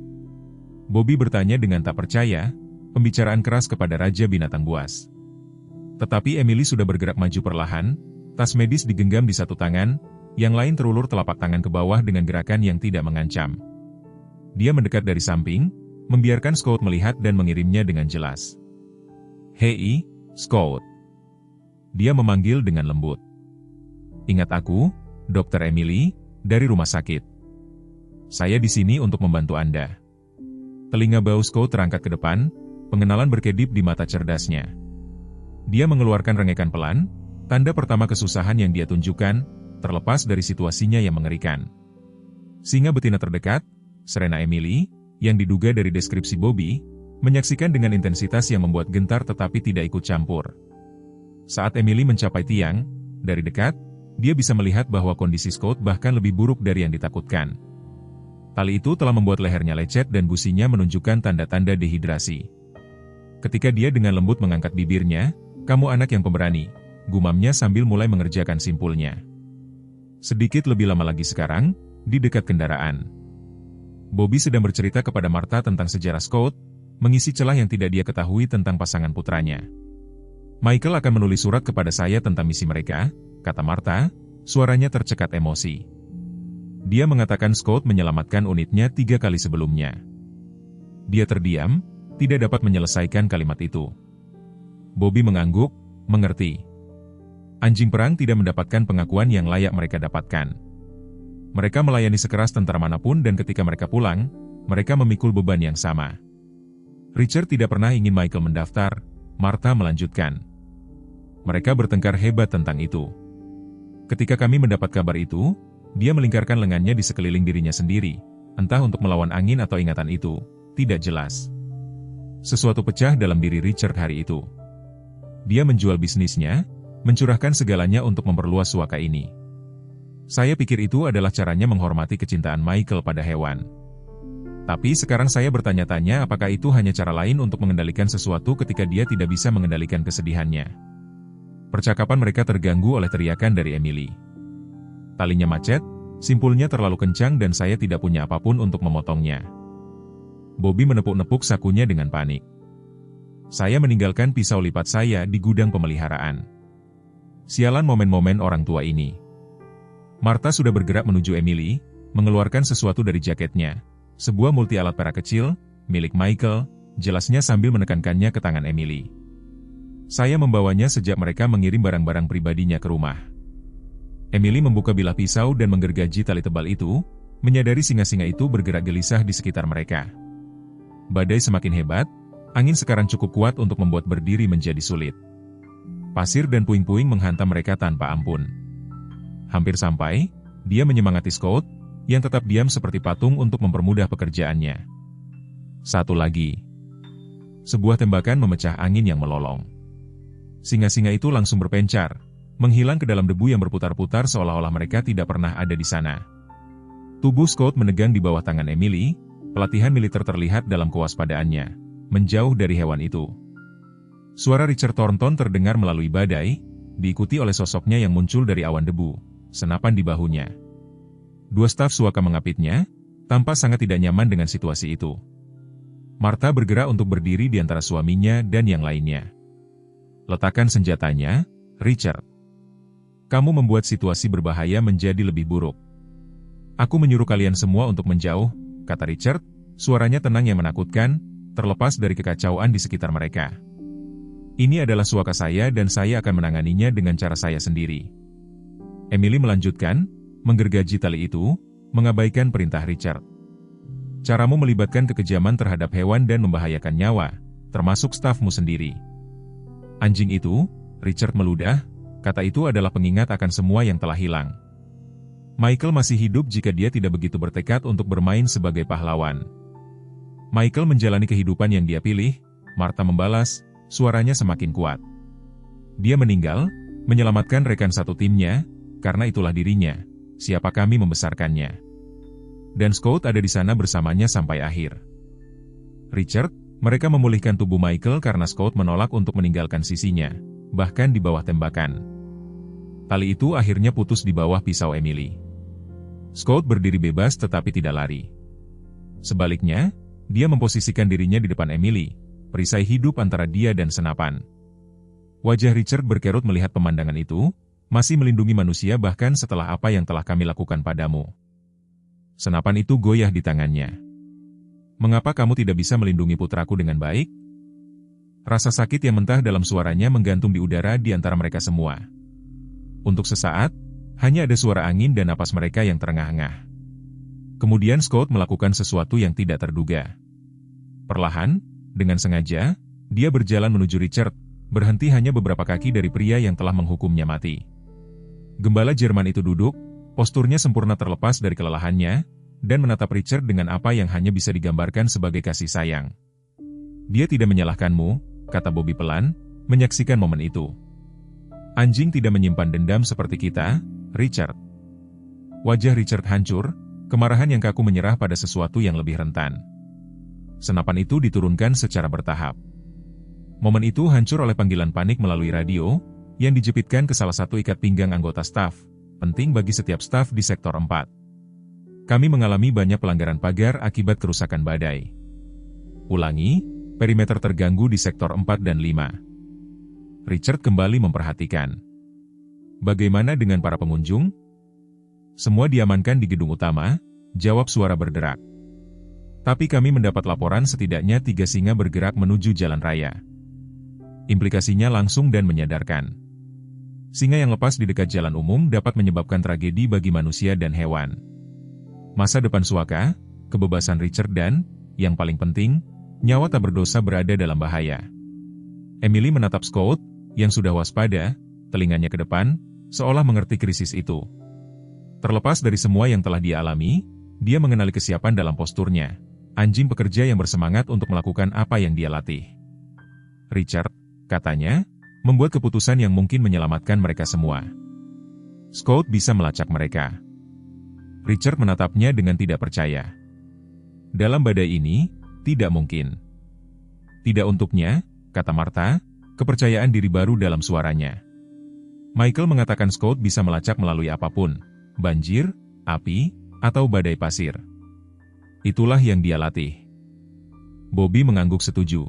Bobby bertanya dengan tak percaya, pembicaraan keras kepada Raja Binatang Buas. Tetapi Emily sudah bergerak maju perlahan, tas medis digenggam di satu tangan, yang lain terulur telapak tangan ke bawah dengan gerakan yang tidak mengancam. Dia mendekat dari samping, membiarkan Scout melihat dan mengirimnya dengan jelas. Hei, Scout. Dia memanggil dengan lembut. Ingat aku, Dr. Emily, dari rumah sakit. Saya di sini untuk membantu Anda. Telinga bau Scout terangkat ke depan, pengenalan berkedip di mata cerdasnya. Dia mengeluarkan rengekan pelan, tanda pertama kesusahan yang dia tunjukkan, terlepas dari situasinya yang mengerikan. Singa betina terdekat, Serena Emily, yang diduga dari deskripsi Bobby, menyaksikan dengan intensitas yang membuat gentar tetapi tidak ikut campur. Saat Emily mencapai tiang, dari dekat, dia bisa melihat bahwa kondisi Scout bahkan lebih buruk dari yang ditakutkan. Tali itu telah membuat lehernya lecet dan gusinya menunjukkan tanda-tanda dehidrasi. Ketika dia dengan lembut mengangkat bibirnya, "Kamu anak yang pemberani," gumamnya sambil mulai mengerjakan simpulnya. Sedikit lebih lama lagi sekarang, di dekat kendaraan. Bobby sedang bercerita kepada Martha tentang sejarah Scout, mengisi celah yang tidak dia ketahui tentang pasangan putranya. Michael akan menulis surat kepada saya tentang misi mereka, kata Martha, suaranya tercekat emosi. Dia mengatakan Scout menyelamatkan unitnya 3 kali sebelumnya. Dia terdiam, tidak dapat menyelesaikan kalimat itu. Bobby mengangguk, mengerti. Anjing perang tidak mendapatkan pengakuan yang layak mereka dapatkan. Mereka melayani sekeras tentara manapun dan ketika mereka pulang, mereka memikul beban yang sama. Richard tidak pernah ingin Michael mendaftar, Martha melanjutkan. Mereka bertengkar hebat tentang itu. Ketika kami mendapat kabar itu, dia melingkarkan lengannya di sekeliling dirinya sendiri, entah untuk melawan angin atau ingatan itu, tidak jelas. Sesuatu pecah dalam diri Richard hari itu. Dia menjual bisnisnya, mencurahkan segalanya untuk memperluas suaka ini. Saya pikir itu adalah caranya menghormati kecintaan Michael pada hewan. Tapi sekarang saya bertanya-tanya apakah itu hanya cara lain untuk mengendalikan sesuatu ketika dia tidak bisa mengendalikan kesedihannya. Percakapan mereka terganggu oleh teriakan dari Emily. Talinya macet, simpulnya terlalu kencang dan saya tidak punya apapun untuk memotongnya. Bobby menepuk-nepuk sakunya dengan panik. Saya meninggalkan pisau lipat saya di gudang pemeliharaan. Sialan momen-momen orang tua ini. Martha sudah bergerak menuju Emily, mengeluarkan sesuatu dari jaketnya. Sebuah multi alat perak kecil, milik Michael, jelasnya sambil menekankannya ke tangan Emily. Saya membawanya sejak mereka mengirim barang-barang pribadinya ke rumah. Emily membuka bilah pisau dan menggergaji tali tebal itu, menyadari singa-singa itu bergerak gelisah di sekitar mereka. Badai semakin hebat, angin sekarang cukup kuat untuk membuat berdiri menjadi sulit. Pasir dan puing-puing menghantam mereka tanpa ampun. Hampir sampai, dia menyemangati Scott, yang tetap diam seperti patung untuk mempermudah pekerjaannya. Satu lagi. Sebuah tembakan memecah angin yang melolong. Singa-singa itu langsung berpencar, menghilang ke dalam debu yang berputar-putar seolah-olah mereka tidak pernah ada di sana. Tubuh Scott menegang di bawah tangan Emily, pelatihan militer terlihat dalam kewaspadaannya, menjauh dari hewan itu. Suara Richard Thornton terdengar melalui badai, diikuti oleh sosoknya yang muncul dari awan debu, senapan di bahunya. Dua staf suaka mengapitnya, tampak sangat tidak nyaman dengan situasi itu. Martha bergerak untuk berdiri di antara suaminya dan yang lainnya. Letakkan senjatanya, Richard. Kamu membuat situasi berbahaya menjadi lebih buruk. Aku menyuruh kalian semua untuk menjauh, kata Richard, suaranya tenang yang menakutkan, terlepas dari kekacauan di sekitar mereka. Ini adalah suaka saya dan saya akan menanganinya dengan cara saya sendiri. Emily melanjutkan, menggergaji tali itu, mengabaikan perintah Richard. Caramu melibatkan kekejaman terhadap hewan dan membahayakan nyawa, termasuk stafmu sendiri. Anjing itu, Richard meludah, kata itu adalah pengingat akan semua yang telah hilang. Michael masih hidup jika dia tidak begitu bertekad untuk bermain sebagai pahlawan. Michael menjalani kehidupan yang dia pilih, Martha membalas, suaranya semakin kuat. Dia meninggal, menyelamatkan rekan satu timnya, karena itulah dirinya. Siapa kami membesarkannya. Dan Scott ada di sana bersamanya sampai akhir. Richard, mereka memulihkan tubuh Michael karena Scott menolak untuk meninggalkan sisinya, bahkan di bawah tembakan. Tali itu akhirnya putus di bawah pisau Emily. Scott berdiri bebas tetapi tidak lari. Sebaliknya, dia memposisikan dirinya di depan Emily, perisai hidup antara dia dan senapan. Wajah Richard berkerut melihat pemandangan itu, masih melindungi manusia bahkan setelah apa yang telah kami lakukan padamu. Senapan itu goyah di tangannya. Mengapa kamu tidak bisa melindungi putraku dengan baik? Rasa sakit yang mentah dalam suaranya menggantung di udara di antara mereka semua. Untuk sesaat, hanya ada suara angin dan napas mereka yang terengah-engah. Kemudian Scott melakukan sesuatu yang tidak terduga. Perlahan, dengan sengaja, dia berjalan menuju Richard, berhenti hanya beberapa kaki dari pria yang telah menghukumnya mati. Gembala Jerman itu duduk, posturnya sempurna terlepas dari kelelahannya, dan menatap Richard dengan apa yang hanya bisa digambarkan sebagai kasih sayang. Dia tidak menyalahkanmu, kata Bobby pelan, menyaksikan momen itu. Anjing tidak menyimpan dendam seperti kita, Richard. Wajah Richard hancur, kemarahan yang kaku menyerah pada sesuatu yang lebih rentan. Senapan itu diturunkan secara bertahap. Momen itu hancur oleh panggilan panik melalui radio, yang dijepitkan ke salah satu ikat pinggang anggota staf, penting bagi setiap staf di Sektor 4. Kami mengalami banyak pelanggaran pagar akibat kerusakan badai. Ulangi, perimeter terganggu di Sektor 4 dan 5. Richard kembali memperhatikan. Bagaimana dengan para pengunjung? Semua diamankan di gedung utama, jawab suara berderak. Tapi kami mendapat laporan setidaknya 3 singa bergerak menuju jalan raya. Implikasinya langsung dan menyadarkan. Singa yang lepas di dekat jalan umum dapat menyebabkan tragedi bagi manusia dan hewan. Masa depan suaka, kebebasan Richard dan, yang paling penting, nyawa tak berdosa berada dalam bahaya. Emily menatap Scott, yang sudah waspada, telinganya ke depan, seolah mengerti krisis itu. Terlepas dari semua yang telah dia alami, dia mengenali kesiapan dalam posturnya, anjing pekerja yang bersemangat untuk melakukan apa yang dia latih. Richard, katanya, membuat keputusan yang mungkin menyelamatkan mereka semua. Scott bisa melacak mereka. Richard menatapnya dengan tidak percaya. Dalam badai ini, tidak mungkin. Tidak untuknya, kata Martha, kepercayaan diri baru dalam suaranya. Michael mengatakan Scott bisa melacak melalui apapun, banjir, api, atau badai pasir. Itulah yang dia latih. Bobby mengangguk setuju.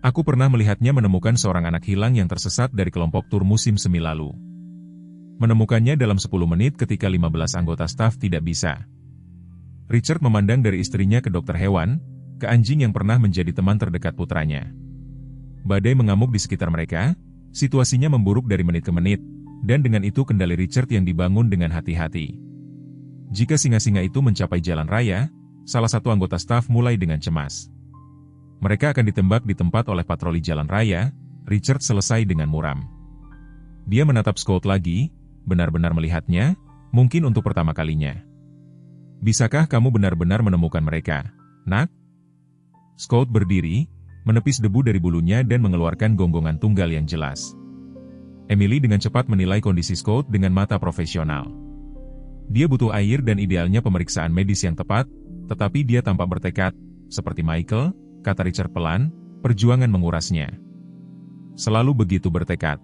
Aku pernah melihatnya menemukan seorang anak hilang yang tersesat dari kelompok tur musim semi lalu. Menemukannya dalam 10 menit ketika 15 anggota staf tidak bisa. Richard memandang dari istrinya ke dokter hewan, ke anjing yang pernah menjadi teman terdekat putranya. Badai mengamuk di sekitar mereka, situasinya memburuk dari menit ke menit, dan dengan itu kendali Richard yang dibangun dengan hati-hati. Jika singa-singa itu mencapai jalan raya, salah satu anggota staf mulai dengan cemas. Mereka akan ditembak di tempat oleh patroli jalan raya. Richard selesai dengan muram. Dia menatap Scott lagi, benar-benar melihatnya, mungkin untuk pertama kalinya. Bisakah kamu benar-benar menemukan mereka, nak? Scott berdiri, menepis debu dari bulunya dan mengeluarkan gonggongan tunggal yang jelas. Emily dengan cepat menilai kondisi Scott dengan mata profesional. Dia butuh air dan idealnya pemeriksaan medis yang tepat, tetapi dia tampak bertekad, seperti Michael, kata Richard pelan, perjuangan mengurasnya. Selalu begitu bertekad.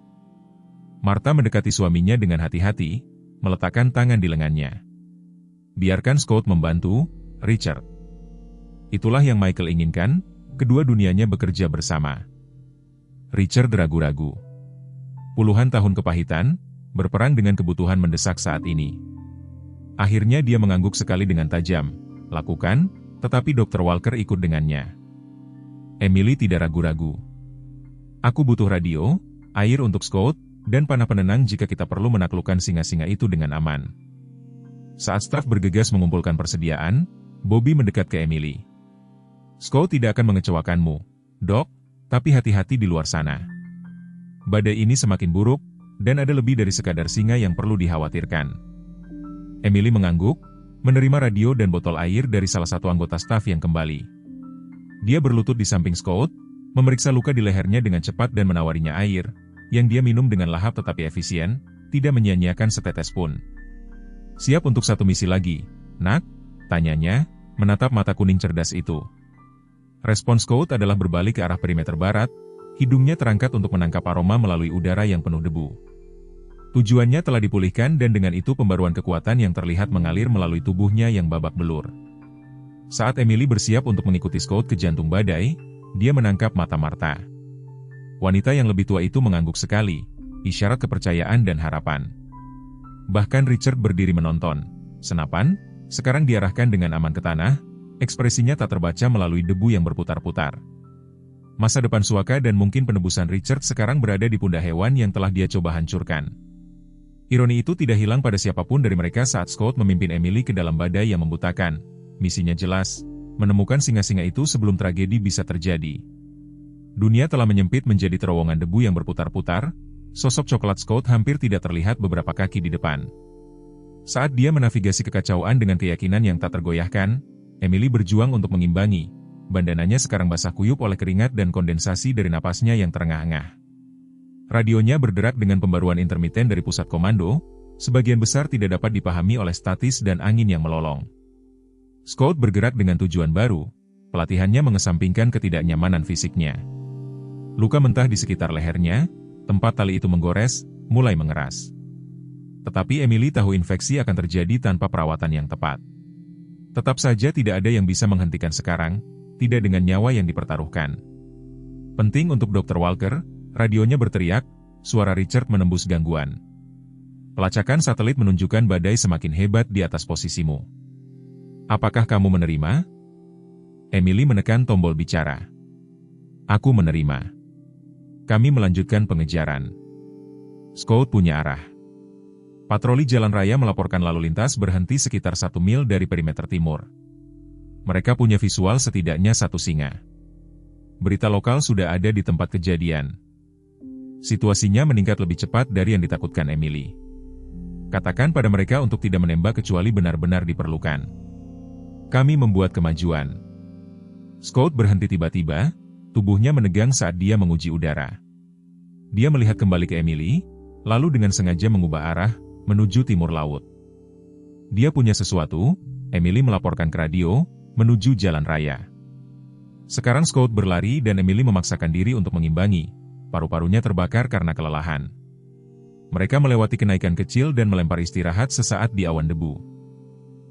Martha mendekati suaminya dengan hati-hati, meletakkan tangan di lengannya. Biarkan Scott membantu, Richard. Itulah yang Michael inginkan, kedua dunianya bekerja bersama. Richard ragu-ragu. Puluhan tahun kepahitan, berperang dengan kebutuhan mendesak saat ini. Akhirnya dia mengangguk sekali dengan tajam. Lakukan, tetapi Dr. Walker ikut dengannya. Emily tidak ragu-ragu. Aku butuh radio, air untuk Scott, dan panah penenang jika kita perlu menaklukkan singa-singa itu dengan aman. Saat staf bergegas mengumpulkan persediaan, Bobby mendekat ke Emily. Scott tidak akan mengecewakanmu, Dok, tapi hati-hati di luar sana. Badai ini semakin buruk, dan ada lebih dari sekadar singa yang perlu dikhawatirkan. Emily mengangguk, menerima radio dan botol air dari salah satu anggota staf yang kembali. Dia berlutut di samping Scott, memeriksa luka di lehernya dengan cepat dan menawarinya air, yang dia minum dengan lahap tetapi efisien, tidak menyia-nyiakan setetes pun. Siap untuk satu misi lagi, nak? Tanyanya, menatap mata kuning cerdas itu. Respons Scott adalah berbalik ke arah perimeter barat, hidungnya terangkat untuk menangkap aroma melalui udara yang penuh debu. Tujuannya telah dipulihkan dan dengan itu pembaruan kekuatan yang terlihat mengalir melalui tubuhnya yang babak belur. Saat Emily bersiap untuk mengikuti Scott ke jantung badai, dia menangkap mata Martha. Wanita yang lebih tua itu mengangguk sekali, isyarat kepercayaan dan harapan. Bahkan Richard berdiri menonton. Senapan, sekarang diarahkan dengan aman ke tanah, ekspresinya tak terbaca melalui debu yang berputar-putar. Masa depan Suaka dan mungkin penebusan Richard sekarang berada di pundak hewan yang telah dia coba hancurkan. Ironi itu tidak hilang pada siapapun dari mereka saat Scott memimpin Emily ke dalam badai yang membutakan. Misinya jelas, menemukan singa-singa itu sebelum tragedi bisa terjadi. Dunia telah menyempit menjadi terowongan debu yang berputar-putar, sosok coklat Scott hampir tidak terlihat beberapa kaki di depan. Saat dia menavigasi kekacauan dengan keyakinan yang tak tergoyahkan, Emily berjuang untuk mengimbangi. Bandananya sekarang basah kuyup oleh keringat dan kondensasi dari napasnya yang terengah-engah. Radionya berderak dengan pembaruan intermiten dari pusat komando, sebagian besar tidak dapat dipahami oleh statis dan angin yang melolong. Scott bergerak dengan tujuan baru, pelatihannya mengesampingkan ketidaknyamanan fisiknya. Luka mentah di sekitar lehernya, tempat tali itu menggores, mulai mengeras. Tetapi Emily tahu infeksi akan terjadi tanpa perawatan yang tepat. Tetap saja tidak ada yang bisa menghentikan sekarang, tidak dengan nyawa yang dipertaruhkan. Penting untuk Dr. Walker, radionya berteriak, suara Richard menembus gangguan. Pelacakan satelit menunjukkan badai semakin hebat di atas posisimu. Apakah kamu menerima? Emily menekan tombol bicara. Aku menerima. Kami melanjutkan pengejaran. Scott punya arah. Patroli jalan raya melaporkan lalu lintas berhenti sekitar 1 mil dari perimeter timur. Mereka punya visual setidaknya 1 singa. Berita lokal sudah ada di tempat kejadian. Situasinya meningkat lebih cepat dari yang ditakutkan Emily. Katakan pada mereka untuk tidak menembak kecuali benar-benar diperlukan. Kami membuat kemajuan. Scott berhenti tiba-tiba, tubuhnya menegang saat dia menguji udara. Dia melihat kembali ke Emily, lalu dengan sengaja mengubah arah, menuju timur laut. Dia punya sesuatu, Emily melaporkan ke radio, menuju jalan raya. Sekarang Scout berlari dan Emily memaksakan diri untuk mengimbangi, paru-parunya terbakar karena kelelahan. Mereka melewati kenaikan kecil dan melempar istirahat sesaat di awan debu.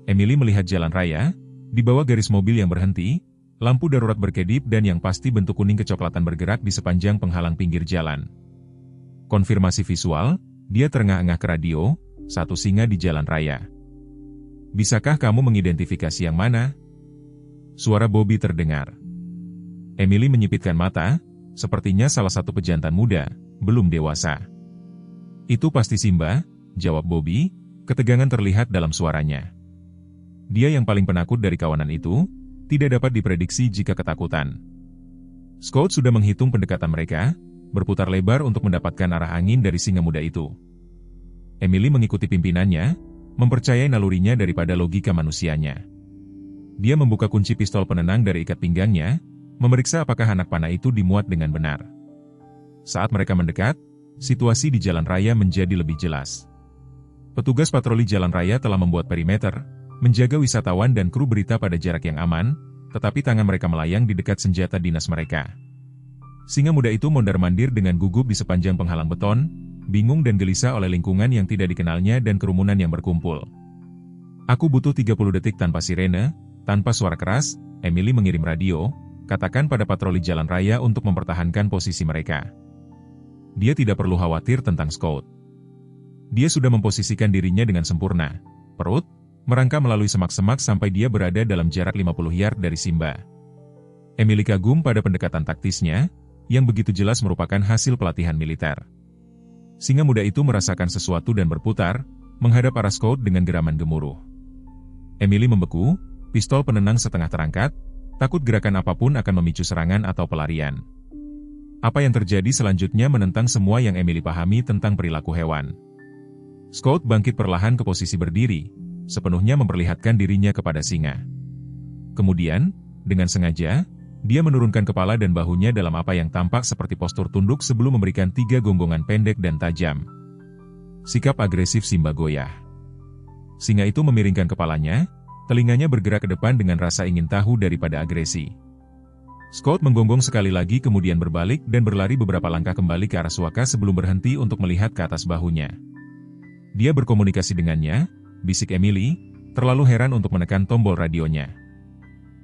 Emily melihat jalan raya, di bawah garis mobil yang berhenti, lampu darurat berkedip dan yang pasti bentuk kuning kecoklatan bergerak di sepanjang penghalang pinggir jalan. Konfirmasi visual, dia terengah-engah ke radio, satu singa di jalan raya. Bisakah kamu mengidentifikasi yang mana? Suara Bobby terdengar. Emily menyipitkan mata, sepertinya salah satu pejantan muda, belum dewasa. Itu pasti Simba, jawab Bobby, ketegangan terlihat dalam suaranya. Dia yang paling penakut dari kawanan itu, tidak dapat diprediksi jika ketakutan. Scout sudah menghitung pendekatan mereka, berputar lebar untuk mendapatkan arah angin dari singa muda itu. Emily mengikuti pimpinannya, mempercayai nalurinya daripada logika manusianya. Dia membuka kunci pistol penenang dari ikat pinggangnya, memeriksa apakah anak panah itu dimuat dengan benar. Saat mereka mendekat, situasi di jalan raya menjadi lebih jelas. Petugas patroli jalan raya telah membuat perimeter, menjaga wisatawan dan kru berita pada jarak yang aman, tetapi tangan mereka melayang di dekat senjata dinas mereka. Singa muda itu mondar-mandir dengan gugup di sepanjang penghalang beton, bingung dan gelisah oleh lingkungan yang tidak dikenalnya dan kerumunan yang berkumpul. Aku butuh 30 detik tanpa sirene, tanpa suara keras, Emily mengirim radio, katakan pada patroli jalan raya untuk mempertahankan posisi mereka. Dia tidak perlu khawatir tentang Scout. Dia sudah memposisikan dirinya dengan sempurna. Perut, merangkak melalui semak-semak sampai dia berada dalam jarak 50 yard dari Simba. Emily kagum pada pendekatan taktisnya, yang begitu jelas merupakan hasil pelatihan militer. Singa muda itu merasakan sesuatu dan berputar, menghadap arah Scout dengan geraman gemuruh. Emily membeku, pistol penenang setengah terangkat, takut gerakan apapun akan memicu serangan atau pelarian. Apa yang terjadi selanjutnya menentang semua yang Emily pahami tentang perilaku hewan. Scout bangkit perlahan ke posisi berdiri, sepenuhnya memperlihatkan dirinya kepada singa. Kemudian, dengan sengaja, dia menurunkan kepala dan bahunya dalam apa yang tampak seperti postur tunduk sebelum memberikan 3 gonggongan pendek dan tajam. Sikap agresif Simba goyah. Singa itu memiringkan kepalanya, telinganya bergerak ke depan dengan rasa ingin tahu daripada agresi. Scout menggonggong sekali lagi kemudian berbalik dan berlari beberapa langkah kembali ke arah Suaka sebelum berhenti untuk melihat ke atas bahunya. Dia berkomunikasi dengannya, bisik Emily, terlalu heran untuk menekan tombol radionya.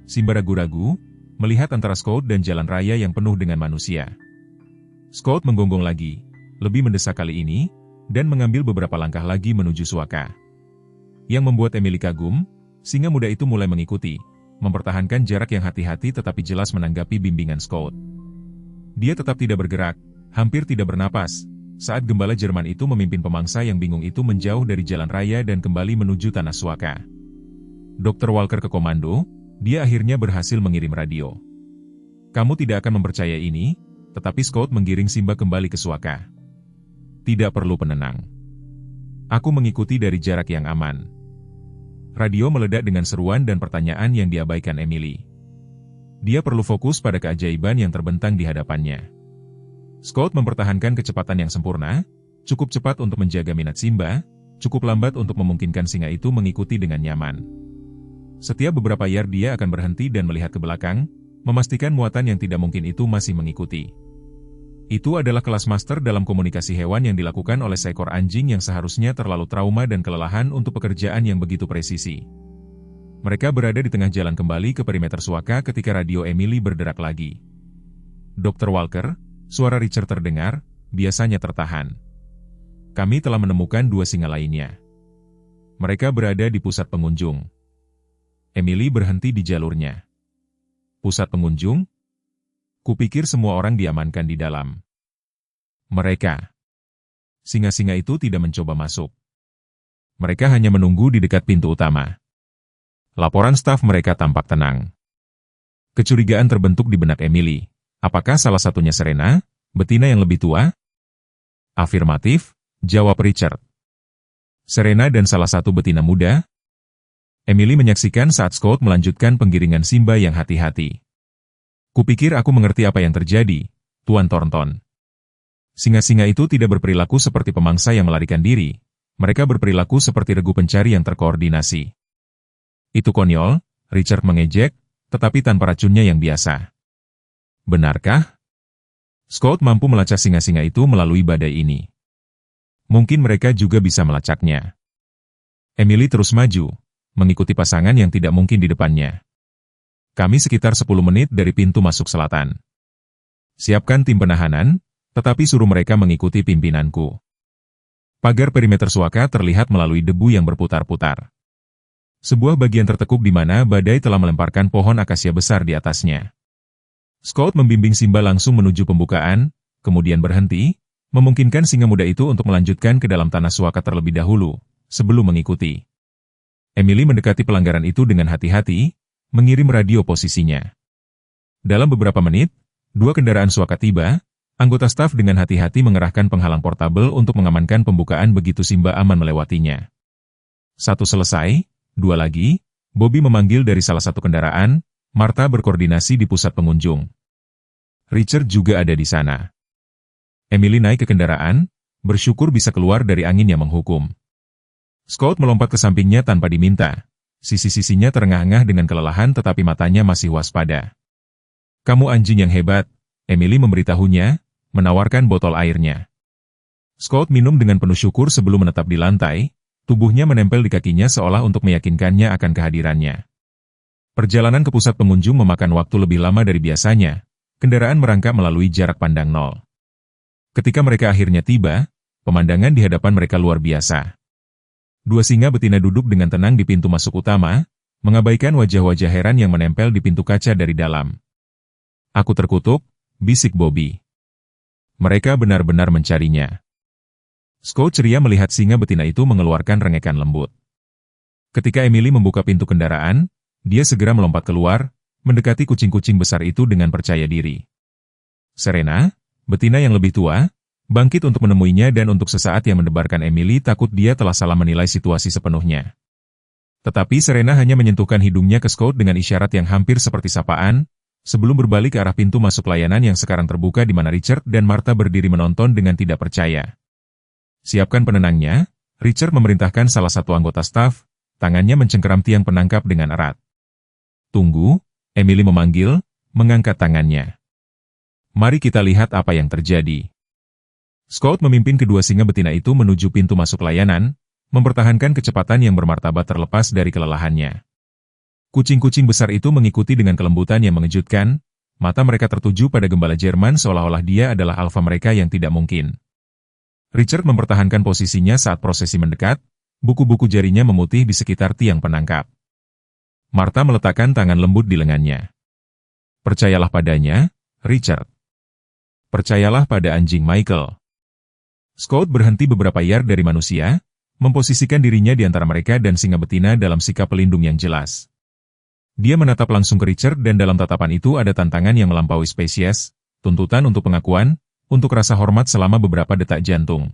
Simba ragu-ragu, melihat antara Scout dan jalan raya yang penuh dengan manusia. Scout menggonggong lagi, lebih mendesak kali ini, dan mengambil beberapa langkah lagi menuju Suaka. Yang membuat Emily kagum, singa muda itu mulai mengikuti, mempertahankan jarak yang hati-hati tetapi jelas menanggapi bimbingan Scout. Dia tetap tidak bergerak, hampir tidak bernapas, saat gembala Jerman itu memimpin pemangsa yang bingung itu menjauh dari jalan raya dan kembali menuju tanah Suaka. Dr. Walker ke komando, dia akhirnya berhasil mengirim radio. Kamu tidak akan mempercayai ini, tetapi Scout menggiring Simba kembali ke Suaka. Tidak perlu penenang. Aku mengikuti dari jarak yang aman. Radio meledak dengan seruan dan pertanyaan yang diabaikan Emily. Dia perlu fokus pada keajaiban yang terbentang di hadapannya. Scout mempertahankan kecepatan yang sempurna, cukup cepat untuk menjaga minat Simba, cukup lambat untuk memungkinkan singa itu mengikuti dengan nyaman. Setiap beberapa yard dia akan berhenti dan melihat ke belakang, memastikan muatan yang tidak mungkin itu masih mengikuti. Itu adalah kelas master dalam komunikasi hewan yang dilakukan oleh seekor anjing yang seharusnya terlalu trauma dan kelelahan untuk pekerjaan yang begitu presisi. Mereka berada di tengah jalan kembali ke perimeter Suaka ketika radio Emily berderak lagi. Dr. Walker, suara Richard terdengar, biasanya tertahan. Kami telah menemukan 2 singa lainnya. Mereka berada di pusat pengunjung. Emily berhenti di jalurnya. Pusat pengunjung? Kupikir semua orang diamankan di dalam. Mereka. Singa-singa itu tidak mencoba masuk. Mereka hanya menunggu di dekat pintu utama. Laporan staf mereka tampak tenang. Kecurigaan terbentuk di benak Emily. Apakah salah satunya Serena, betina yang lebih tua? Afirmatif, jawab Richard. Serena dan salah satu betina muda? Emily menyaksikan saat Scout melanjutkan penggiringan Simba yang hati-hati. Kupikir aku mengerti apa yang terjadi, Tuan Thornton. Singa-singa itu tidak berperilaku seperti pemangsa yang melarikan diri, mereka berperilaku seperti regu pencari yang terkoordinasi. Itu konyol, Richard mengejek, tetapi tanpa racunnya yang biasa. Benarkah? Scott mampu melacak singa-singa itu melalui badai ini. Mungkin mereka juga bisa melacaknya. Emily terus maju, mengikuti pasangan yang tidak mungkin di depannya. Kami sekitar 10 menit dari pintu masuk selatan. Siapkan tim penahanan, tetapi suruh mereka mengikuti pimpinanku. Pagar perimeter suaka terlihat melalui debu yang berputar-putar. Sebuah bagian tertekuk di mana badai telah melemparkan pohon akasia besar di atasnya. Scott membimbing Simba langsung menuju pembukaan, kemudian berhenti, memungkinkan singa muda itu untuk melanjutkan ke dalam tanah suaka terlebih dahulu, sebelum mengikuti. Emily mendekati pelanggaran itu dengan hati-hati, mengirim radio posisinya. Dalam beberapa menit, 2 kendaraan suaka tiba, anggota staf dengan hati-hati mengerahkan penghalang portabel untuk mengamankan pembukaan begitu Simba aman melewatinya. Satu selesai, 2 lagi, Bobby memanggil dari salah satu kendaraan, Martha berkoordinasi di pusat pengunjung. Richard juga ada di sana. Emily naik ke kendaraan, bersyukur bisa keluar dari angin yang menghukum. Scott melompat ke sampingnya tanpa diminta. Sisi-sisinya terengah-engah dengan kelelahan tetapi matanya masih waspada. Kamu anjing yang hebat, Emily memberitahunya, menawarkan botol airnya. Scott minum dengan penuh syukur sebelum menetap di lantai, tubuhnya menempel di kakinya seolah untuk meyakinkannya akan kehadirannya. Perjalanan ke pusat pengunjung memakan waktu lebih lama dari biasanya, kendaraan merangkak melalui jarak pandang 0. Ketika mereka akhirnya tiba, pemandangan di hadapan mereka luar biasa. 2 singa betina duduk dengan tenang di pintu masuk utama, mengabaikan wajah-wajah heran yang menempel di pintu kaca dari dalam. Aku terkutuk, bisik Bobby. Mereka benar-benar mencarinya. Scott ceria melihat singa betina itu mengeluarkan rengekan lembut. Ketika Emily membuka pintu kendaraan, dia segera melompat keluar, mendekati kucing-kucing besar itu dengan percaya diri. Serena, betina yang lebih tua, bangkit untuk menemuinya dan untuk sesaat yang mendebarkan Emily takut dia telah salah menilai situasi sepenuhnya. Tetapi Serena hanya menyentuhkan hidungnya ke Scott dengan isyarat yang hampir seperti sapaan, sebelum berbalik ke arah pintu masuk layanan yang sekarang terbuka di mana Richard dan Martha berdiri menonton dengan tidak percaya. Siapkan penenangnya, Richard memerintahkan salah satu anggota staf, tangannya mencengkeram tiang penangkap dengan erat. Tunggu, Emily memanggil, mengangkat tangannya. Mari kita lihat apa yang terjadi. Scott memimpin kedua singa betina itu menuju pintu masuk layanan, mempertahankan kecepatan yang bermartabat terlepas dari kelelahannya. Kucing-kucing besar itu mengikuti dengan kelembutan yang mengejutkan, mata mereka tertuju pada gembala Jerman seolah-olah dia adalah alfa mereka yang tidak mungkin. Richard mempertahankan posisinya saat prosesi mendekat, buku-buku jarinya memutih di sekitar tiang penangkap. Martha meletakkan tangan lembut di lengannya. Percayalah padanya, Richard. Percayalah pada anjing Michael. Scott berhenti beberapa yard dari manusia, memposisikan dirinya di antara mereka dan singa betina dalam sikap pelindung yang jelas. Dia menatap langsung ke Richard dan dalam tatapan itu ada tantangan yang melampaui spesies, tuntutan untuk pengakuan, untuk rasa hormat selama beberapa detak jantung.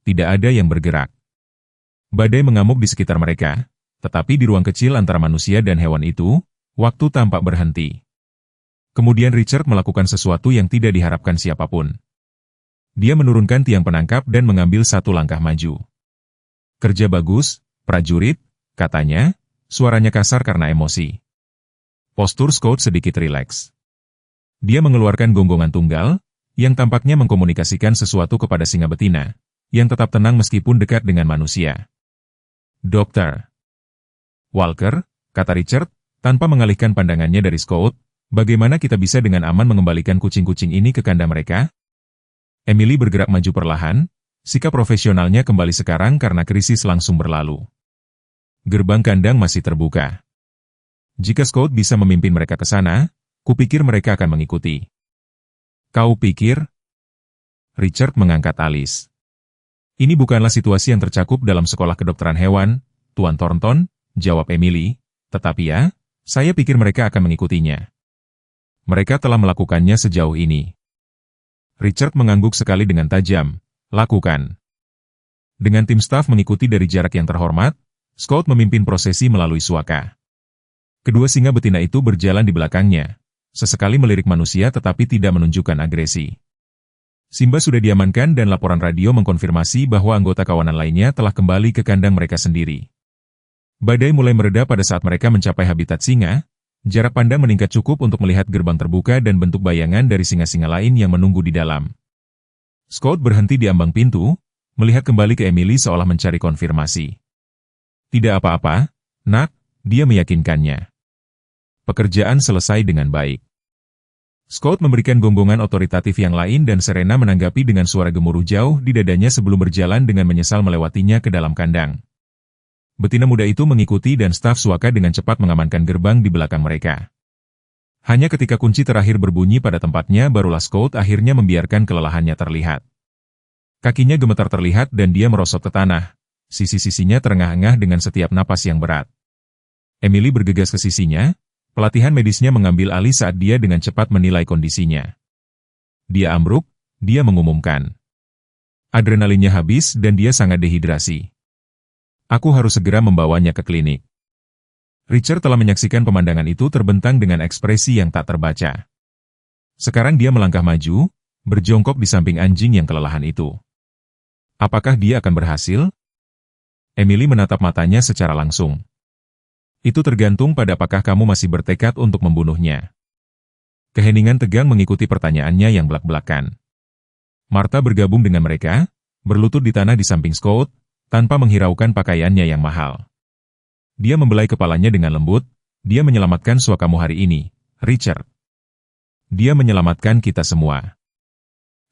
Tidak ada yang bergerak. Badai mengamuk di sekitar mereka, tetapi di ruang kecil antara manusia dan hewan itu, waktu tampak berhenti. Kemudian Richard melakukan sesuatu yang tidak diharapkan siapapun. Dia menurunkan tiang penangkap dan mengambil satu langkah maju. Kerja bagus, prajurit, katanya, suaranya kasar karena emosi. Postur Scott sedikit rileks. Dia mengeluarkan gonggongan tunggal, yang tampaknya mengkomunikasikan sesuatu kepada singa betina, yang tetap tenang meskipun dekat dengan manusia. Dokter. Walker, kata Richard, tanpa mengalihkan pandangannya dari Scott, bagaimana kita bisa dengan aman mengembalikan kucing-kucing ini ke kandang mereka? Emily bergerak maju perlahan, sikap profesionalnya kembali sekarang karena krisis langsung berlalu. Gerbang kandang masih terbuka. Jika Scott bisa memimpin mereka ke sana, kupikir mereka akan mengikuti. Kau pikir? Richard mengangkat alis. Ini bukanlah situasi yang tercakup dalam sekolah kedokteran hewan, Tuan Thornton, jawab Emily, tetapi ya, saya pikir mereka akan mengikutinya. Mereka telah melakukannya sejauh ini. Richard mengangguk sekali dengan tajam, lakukan. Dengan tim staf mengikuti dari jarak yang terhormat, Scott memimpin prosesi melalui suaka. Kedua singa betina itu berjalan di belakangnya, sesekali melirik manusia tetapi tidak menunjukkan agresi. Simba sudah diamankan dan laporan radio mengkonfirmasi bahwa anggota kawanan lainnya telah kembali ke kandang mereka sendiri. Badai mulai mereda pada saat mereka mencapai habitat singa. Jarak pandang meningkat cukup untuk melihat gerbang terbuka dan bentuk bayangan dari singa-singa lain yang menunggu di dalam. Scott berhenti di ambang pintu, melihat kembali ke Emily seolah mencari konfirmasi. Tidak apa-apa, nak, dia meyakinkannya. Pekerjaan selesai dengan baik. Scott memberikan gonggongan otoritatif yang lain dan Serena menanggapi dengan suara gemuruh jauh di dadanya sebelum berjalan dengan menyesal melewatinya ke dalam kandang. Betina muda itu mengikuti dan staf suaka dengan cepat mengamankan gerbang di belakang mereka. Hanya ketika kunci terakhir berbunyi pada tempatnya barulah Scott akhirnya membiarkan kelelahannya terlihat. Kakinya gemetar terlihat dan dia merosot ke tanah. Sisi-sisinya terengah-engah dengan setiap napas yang berat. Emily bergegas ke sisinya, pelatihan medisnya mengambil alih saat dia dengan cepat menilai kondisinya. Dia ambruk, dia mengumumkan. Adrenalinnya habis dan dia sangat dehidrasi. Aku harus segera membawanya ke klinik. Richard telah menyaksikan pemandangan itu terbentang dengan ekspresi yang tak terbaca. Sekarang dia melangkah maju, berjongkok di samping anjing yang kelelahan itu. Apakah dia akan berhasil? Emily menatap matanya secara langsung. Itu tergantung pada apakah kamu masih bertekad untuk membunuhnya. Keheningan tegang mengikuti pertanyaannya yang belak-belakan. Martha bergabung dengan mereka, berlutut di tanah di samping Scott, tanpa menghiraukan pakaiannya yang mahal. Dia membelai kepalanya dengan lembut, dia menyelamatkan suakamu hari ini, Richard. Dia menyelamatkan kita semua.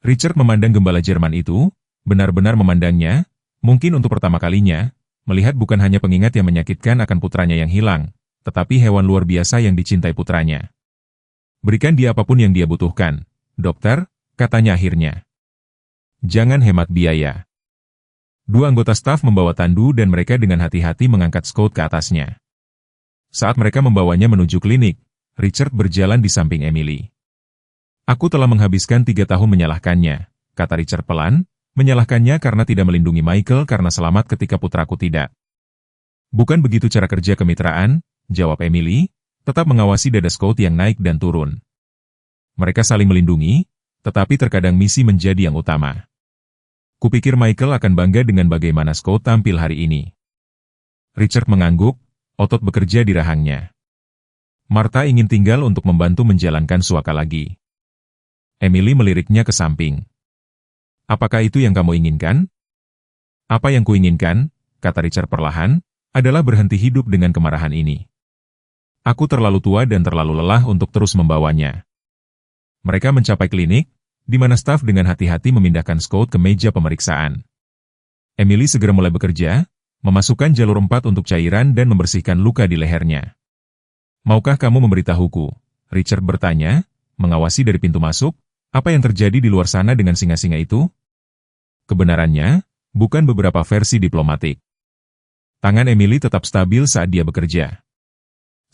Richard memandang gembala Jerman itu, benar-benar memandangnya, mungkin untuk pertama kalinya, melihat bukan hanya pengingat yang menyakitkan akan putranya yang hilang, tetapi hewan luar biasa yang dicintai putranya. Berikan dia apapun yang dia butuhkan, dokter, katanya akhirnya. Jangan hemat biaya. Dua anggota staf membawa tandu dan mereka dengan hati-hati mengangkat Scott ke atasnya. Saat mereka membawanya menuju klinik, Richard berjalan di samping Emily. Aku telah menghabiskan 3 tahun menyalahkannya, kata Richard pelan, menyalahkannya karena tidak melindungi Michael karena selamat ketika putraku tidak. Bukan begitu cara kerja kemitraan, jawab Emily, tetap mengawasi dada Scott yang naik dan turun. Mereka saling melindungi, tetapi terkadang misi menjadi yang utama. Kupikir Michael akan bangga dengan bagaimana Scott tampil hari ini. Richard mengangguk, otot bekerja di rahangnya. Martha ingin tinggal untuk membantu menjalankan suaka lagi. Emily meliriknya ke samping. Apakah itu yang kamu inginkan? Apa yang kuinginkan, kata Richard perlahan, adalah berhenti hidup dengan kemarahan ini. Aku terlalu tua dan terlalu lelah untuk terus membawanya. Mereka mencapai klinik, di mana staf dengan hati-hati memindahkan Scott ke meja pemeriksaan. Emily segera mulai bekerja, memasukkan jalur 4 untuk cairan dan membersihkan luka di lehernya. Maukah kamu memberitahuku? Richard bertanya, mengawasi dari pintu masuk, apa yang terjadi di luar sana dengan singa-singa itu? Kebenarannya, bukan beberapa versi diplomatik. Tangan Emily tetap stabil saat dia bekerja.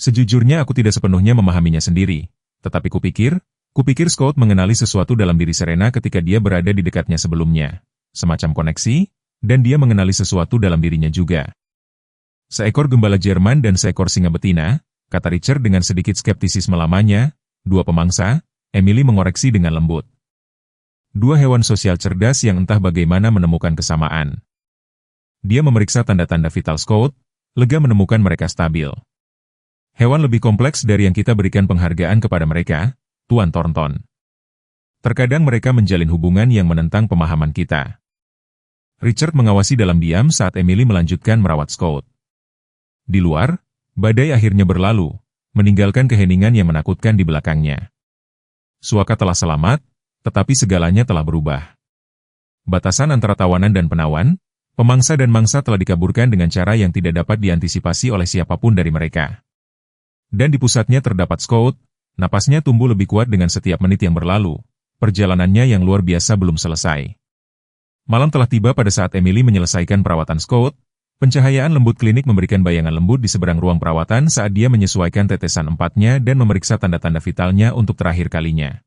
Sejujurnya aku tidak sepenuhnya memahaminya sendiri, tetapi kupikir Scott mengenali sesuatu dalam diri Serena ketika dia berada di dekatnya sebelumnya. Semacam koneksi, dan dia mengenali sesuatu dalam dirinya juga. Seekor gembala Jerman dan seekor singa betina, kata Richard dengan sedikit skeptisisme lamanya, dua pemangsa, Emily mengoreksi dengan lembut. Dua hewan sosial cerdas yang entah bagaimana menemukan kesamaan. Dia memeriksa tanda-tanda vital Scott, lega menemukan mereka stabil. Hewan lebih kompleks dari yang kita berikan penghargaan kepada mereka, Tuan Thornton. Terkadang mereka menjalin hubungan yang menentang pemahaman kita. Richard mengawasi dalam diam saat Emily melanjutkan merawat Scott. Di luar, badai akhirnya berlalu, meninggalkan keheningan yang menakutkan di belakangnya. Suaka telah selamat, tetapi segalanya telah berubah. Batasan antara tawanan dan penawan, pemangsa dan mangsa telah dikaburkan dengan cara yang tidak dapat diantisipasi oleh siapapun dari mereka. Dan di pusatnya terdapat Scott. Napasnya tumbuh lebih kuat dengan setiap menit yang berlalu. Perjalanannya yang luar biasa belum selesai. Malam telah tiba pada saat Emily menyelesaikan perawatan Scott. Pencahayaan lembut klinik memberikan bayangan lembut di seberang ruang perawatan saat dia menyesuaikan tetesan empatnya dan memeriksa tanda-tanda vitalnya untuk terakhir kalinya.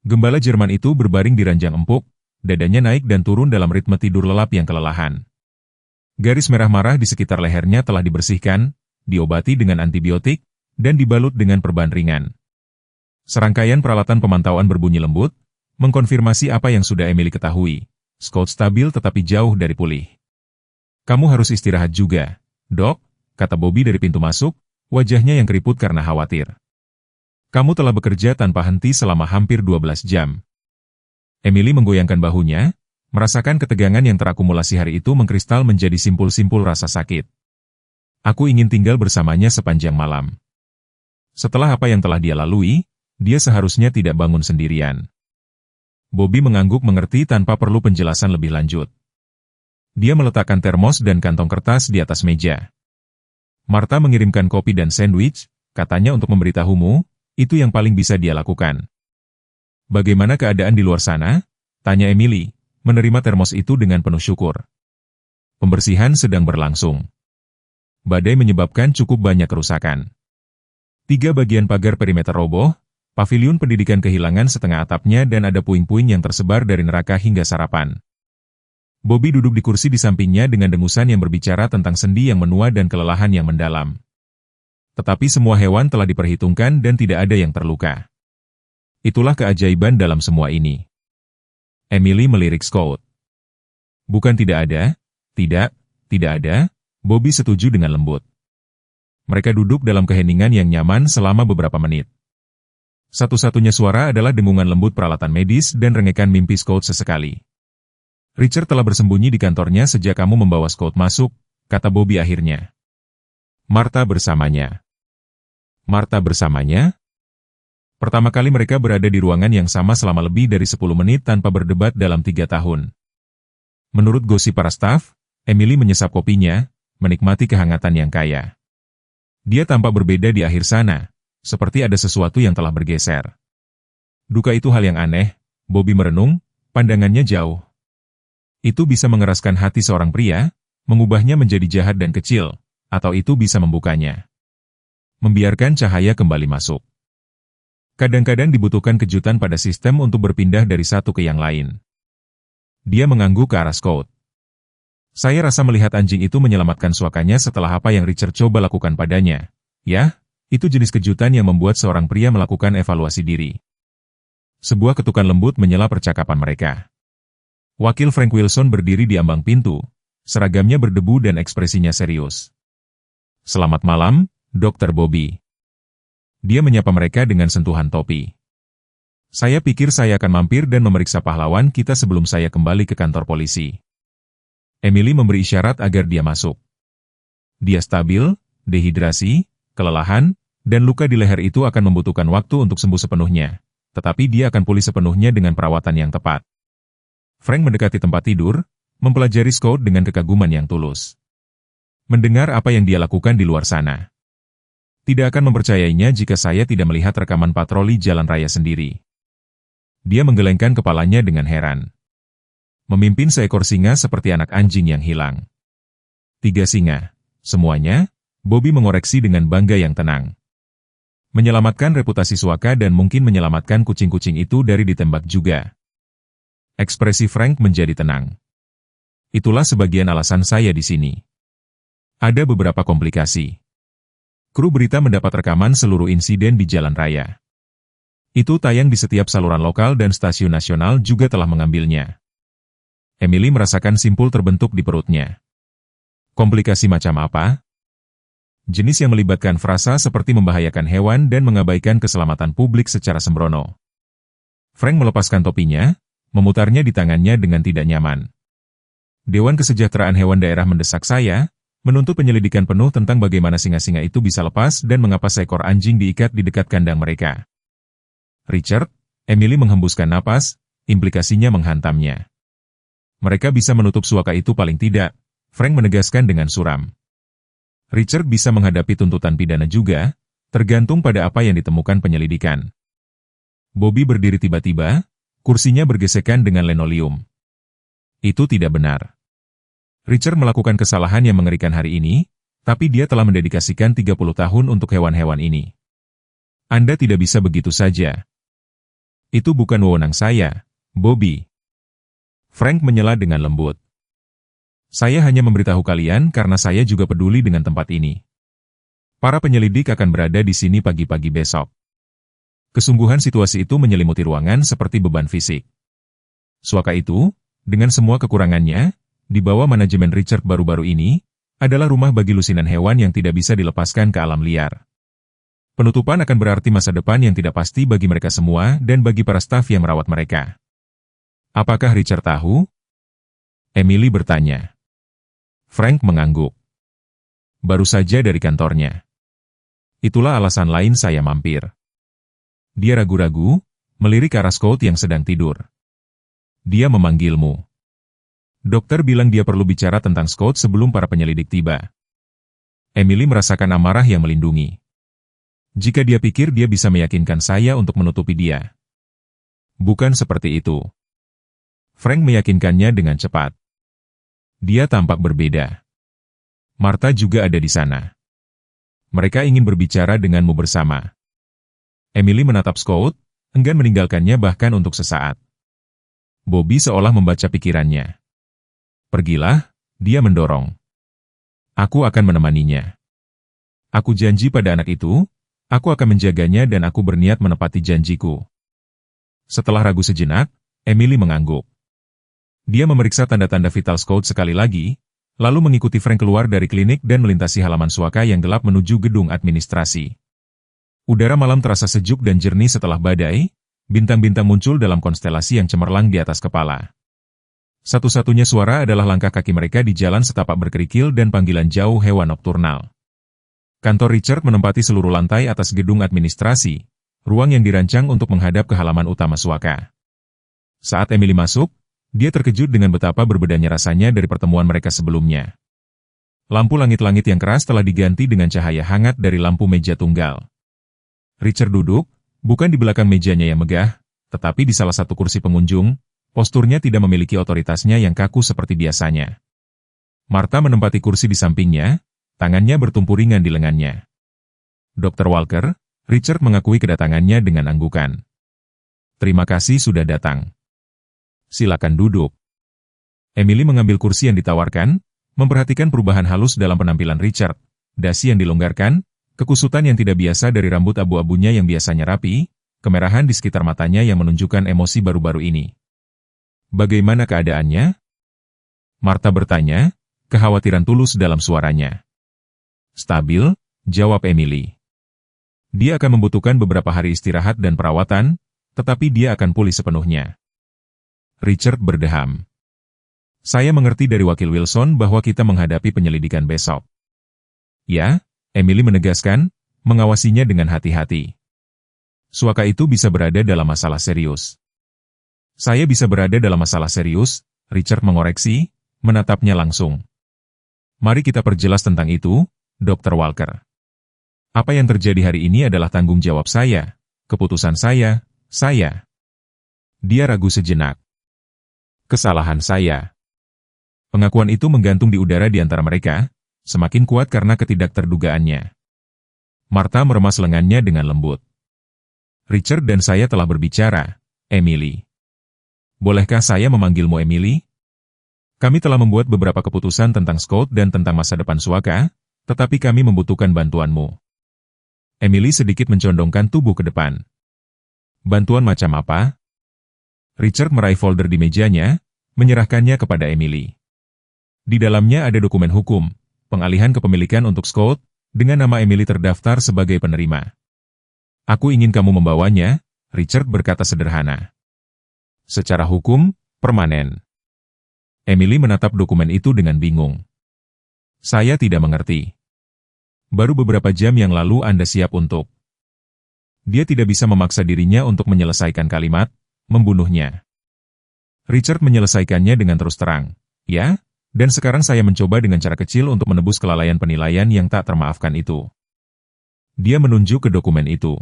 Gembala Jerman itu berbaring di ranjang empuk, dadanya naik dan turun dalam ritme tidur lelap yang kelelahan. Garis merah marah di sekitar lehernya telah dibersihkan, diobati dengan antibiotik, dan dibalut dengan perban ringan. Serangkaian peralatan pemantauan berbunyi lembut, mengkonfirmasi apa yang sudah Emily ketahui. Scott stabil tetapi jauh dari pulih. Kamu harus istirahat juga, dok, kata Bobby dari pintu masuk, wajahnya yang keriput karena khawatir. Kamu telah bekerja tanpa henti selama hampir 12 jam. Emily menggoyangkan bahunya, merasakan ketegangan yang terakumulasi hari itu mengkristal menjadi simpul-simpul rasa sakit. Aku ingin tinggal bersamanya sepanjang malam. Setelah apa yang telah dia lalui, dia seharusnya tidak bangun sendirian. Bobby mengangguk mengerti tanpa perlu penjelasan lebih lanjut. Dia meletakkan termos dan kantong kertas di atas meja. Martha mengirimkan kopi dan sandwich, katanya untuk memberitahumu, itu yang paling bisa dia lakukan. Bagaimana keadaan di luar sana? Tanya Emily, menerima termos itu dengan penuh syukur. Pembersihan sedang berlangsung. Badai menyebabkan cukup banyak kerusakan. 3 bagian pagar perimeter roboh, paviliun pendidikan kehilangan setengah atapnya dan ada puing-puing yang tersebar dari neraka hingga sarapan. Bobby duduk di kursi di sampingnya dengan dengusan yang berbicara tentang sendi yang menua dan kelelahan yang mendalam. Tetapi semua hewan telah diperhitungkan dan tidak ada yang terluka. Itulah keajaiban dalam semua ini. Emily melirik Scott. Bukan tidak ada, tidak ada, Bobby setuju dengan lembut. Mereka duduk dalam keheningan yang nyaman selama beberapa menit. Satu-satunya suara adalah dengungan lembut peralatan medis dan rengekan mimpi Scott sesekali. Richard telah bersembunyi di kantornya sejak kamu membawa Scott masuk, kata Bobby akhirnya. Martha bersamanya. Martha bersamanya? Pertama kali mereka berada di ruangan yang sama selama lebih dari 10 menit tanpa berdebat dalam 3 tahun. Menurut gosip para staf, Emily menyesap kopinya, menikmati kehangatan yang kaya. Dia tampak berbeda di akhir sana, seperti ada sesuatu yang telah bergeser. Duka itu hal yang aneh, Bobby merenung, pandangannya jauh. Itu bisa mengeraskan hati seorang pria, mengubahnya menjadi jahat dan kecil, atau itu bisa membukanya. Membiarkan cahaya kembali masuk. Kadang-kadang dibutuhkan kejutan pada sistem untuk berpindah dari satu ke yang lain. Dia mengangguk ke arah Scott. Saya rasa melihat anjing itu menyelamatkan suakanya setelah apa yang Richard coba lakukan padanya. Ya, itu jenis kejutan yang membuat seorang pria melakukan evaluasi diri. Sebuah ketukan lembut menyela percakapan mereka. Wakil Frank Wilson berdiri di ambang pintu, seragamnya berdebu dan ekspresinya serius. Selamat malam, Dr. Bobby. Dia menyapa mereka dengan sentuhan topi. Saya pikir saya akan mampir dan memeriksa pahlawan kita sebelum saya kembali ke kantor polisi. Emily memberi isyarat agar dia masuk. Dia stabil, dehidrasi, kelelahan, dan luka di leher itu akan membutuhkan waktu untuk sembuh sepenuhnya, tetapi dia akan pulih sepenuhnya dengan perawatan yang tepat. Frank mendekati tempat tidur, mempelajari Scott dengan kekaguman yang tulus. Mendengar apa yang dia lakukan di luar sana. Tidak akan mempercayainya jika saya tidak melihat rekaman patroli jalan raya sendiri. Dia menggelengkan kepalanya dengan heran. Memimpin seekor singa seperti anak anjing yang hilang. 3 singa. Semuanya, Bobby mengoreksi dengan bangga yang tenang. Menyelamatkan reputasi Suaka dan mungkin menyelamatkan kucing-kucing itu dari ditembak juga. Ekspresi Frank menjadi tenang. Itulah sebagian alasan saya di sini. Ada beberapa komplikasi. Kru berita mendapat rekaman seluruh insiden di jalan raya. Itu tayang di setiap saluran lokal dan stasiun nasional juga telah mengambilnya. Emily merasakan simpul terbentuk di perutnya. Komplikasi macam apa? Jenis yang melibatkan frasa seperti membahayakan hewan dan mengabaikan keselamatan publik secara sembrono. Frank melepaskan topinya, memutarnya di tangannya dengan tidak nyaman. Dewan Kesejahteraan Hewan Daerah mendesak saya, menuntut penyelidikan penuh tentang bagaimana singa-singa itu bisa lepas dan mengapa seekor anjing diikat di dekat kandang mereka. Richard, Emily menghembuskan napas, implikasinya menghantamnya. Mereka bisa menutup Suaka itu paling tidak, Frank menegaskan dengan suram. Richard bisa menghadapi tuntutan pidana juga, tergantung pada apa yang ditemukan penyelidikan. Bobby berdiri tiba-tiba, kursinya bergesekan dengan linoleum. Itu tidak benar. Richard melakukan kesalahan yang mengerikan hari ini, tapi dia telah mendedikasikan 30 tahun untuk hewan-hewan ini. Anda tidak bisa begitu saja. Itu bukan wewenang saya, Bobby. Frank menyela dengan lembut. Saya hanya memberitahu kalian karena saya juga peduli dengan tempat ini. Para penyelidik akan berada di sini pagi-pagi besok. Kesungguhan situasi itu menyelimuti ruangan seperti beban fisik. Suaka itu, dengan semua kekurangannya, di bawah manajemen Richard baru-baru ini, adalah rumah bagi lusinan hewan yang tidak bisa dilepaskan ke alam liar. Penutupan akan berarti masa depan yang tidak pasti bagi mereka semua dan bagi para staf yang merawat mereka. Apakah Richard tahu? Emily bertanya. Frank mengangguk. Baru saja dari kantornya. Itulah alasan lain saya mampir. Dia ragu-ragu, melirik ke arah Scott yang sedang tidur. Dia memanggilmu. Dokter bilang dia perlu bicara tentang Scott sebelum para penyelidik tiba. Emily merasakan amarah yang melindungi. Jika dia pikir dia bisa meyakinkan saya untuk menutupi dia. Bukan seperti itu. Frank meyakinkannya dengan cepat. Dia tampak berbeda. Martha juga ada di sana. Mereka ingin berbicara denganmu bersama. Emily menatap Scott, enggan meninggalkannya bahkan untuk sesaat. Bobby seolah membaca pikirannya. Pergilah, dia mendorong. Aku akan menemaninya. Aku janji pada anak itu, aku akan menjaganya dan aku berniat menepati janjiku. Setelah ragu sejenak, Emily mengangguk. Dia memeriksa tanda-tanda vital Scott sekali lagi, lalu mengikuti Frank keluar dari klinik dan melintasi halaman suaka yang gelap menuju gedung administrasi. Udara malam terasa sejuk dan jernih setelah badai, bintang-bintang muncul dalam konstelasi yang cemerlang di atas kepala. Satu-satunya suara adalah langkah kaki mereka di jalan setapak berkerikil dan panggilan jauh hewan nokturnal. Kantor Richard menempati seluruh lantai atas gedung administrasi, ruang yang dirancang untuk menghadap ke halaman utama suaka. Saat Emily masuk, dia terkejut dengan betapa berbedanya rasanya dari pertemuan mereka sebelumnya. Lampu langit-langit yang keras telah diganti dengan cahaya hangat dari lampu meja tunggal. Richard duduk, bukan di belakang mejanya yang megah, tetapi di salah satu kursi pengunjung. Posturnya tidak memiliki otoritasnya yang kaku seperti biasanya. Martha menempati kursi di sampingnya, tangannya bertumpu ringan di lengannya. Dr. Walker, Richard mengakui kedatangannya dengan anggukan. Terima kasih sudah datang. Silakan duduk. Emily mengambil kursi yang ditawarkan, memperhatikan perubahan halus dalam penampilan Richard, dasi yang dilonggarkan, kekusutan yang tidak biasa dari rambut abu-abunya yang biasanya rapi, kemerahan di sekitar matanya yang menunjukkan emosi baru-baru ini. Bagaimana keadaannya? Martha bertanya, kekhawatiran tulus dalam suaranya. Stabil, jawab Emily. Dia akan membutuhkan beberapa hari istirahat dan perawatan, tetapi dia akan pulih sepenuhnya. Richard berdeham. Saya mengerti dari wakil Wilson bahwa kita menghadapi penyelidikan besok. Ya, Emily menegaskan, mengawasinya dengan hati-hati. Suaka itu bisa berada dalam masalah serius. Saya bisa berada dalam masalah serius, Richard mengoreksi, menatapnya langsung. Mari kita perjelas tentang itu, Dr. Walker. Apa yang terjadi hari ini adalah tanggung jawab saya, keputusan saya. Dia ragu sejenak. Kesalahan saya. Pengakuan itu menggantung di udara di antara mereka, semakin kuat karena ketidakterdugaannya. Martha meremas lengannya dengan lembut. Richard dan saya telah berbicara, Emily. Bolehkah saya memanggilmu Emily? Kami telah membuat beberapa keputusan tentang Scott dan tentang masa depan suaka, tetapi kami membutuhkan bantuanmu. Emily sedikit mencondongkan tubuh ke depan. Bantuan macam apa? Richard meraih folder di mejanya, menyerahkannya kepada Emily. Di dalamnya ada dokumen hukum, pengalihan kepemilikan untuk Scott, dengan nama Emily terdaftar sebagai penerima. Aku ingin kamu membawanya, Richard berkata sederhana. Secara hukum, permanen. Emily menatap dokumen itu dengan bingung. Saya tidak mengerti. Baru beberapa jam yang lalu Anda siap untuk. Dia tidak bisa memaksa dirinya untuk menyelesaikan kalimat, membunuhnya. Richard menyelesaikannya dengan terus terang. Ya, dan sekarang saya mencoba dengan cara kecil untuk menebus kelalaian penilaian yang tak termaafkan itu. Dia menunjuk ke dokumen itu.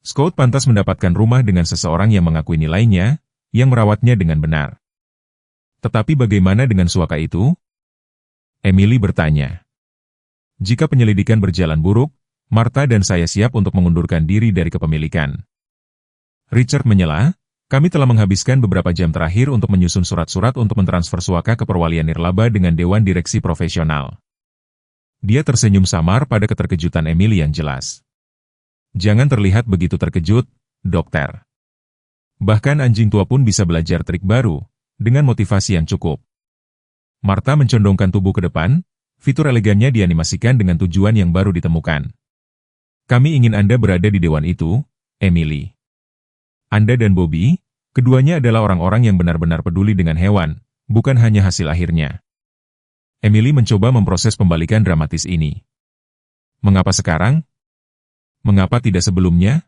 Scott pantas mendapatkan rumah dengan seseorang yang mengakui nilainya, yang merawatnya dengan benar. Tetapi bagaimana dengan suaka itu? Emily bertanya. Jika penyelidikan berjalan buruk, Martha dan saya siap untuk mengundurkan diri dari kepemilikan. Richard menyela, kami telah menghabiskan beberapa jam terakhir untuk menyusun surat-surat untuk mentransfer suaka ke perwalian nirlaba dengan Dewan Direksi Profesional. Dia tersenyum samar pada keterkejutan Emily yang jelas. Jangan terlihat begitu terkejut, dokter. Bahkan anjing tua pun bisa belajar trik baru, dengan motivasi yang cukup. Martha mencondongkan tubuh ke depan, fitur elegannya dianimasikan dengan tujuan yang baru ditemukan. Kami ingin Anda berada di dewan itu, Emily. Anda dan Bobby, keduanya adalah orang-orang yang benar-benar peduli dengan hewan, bukan hanya hasil akhirnya. Emily mencoba memproses pembalikan dramatis ini. Mengapa sekarang? Mengapa tidak sebelumnya?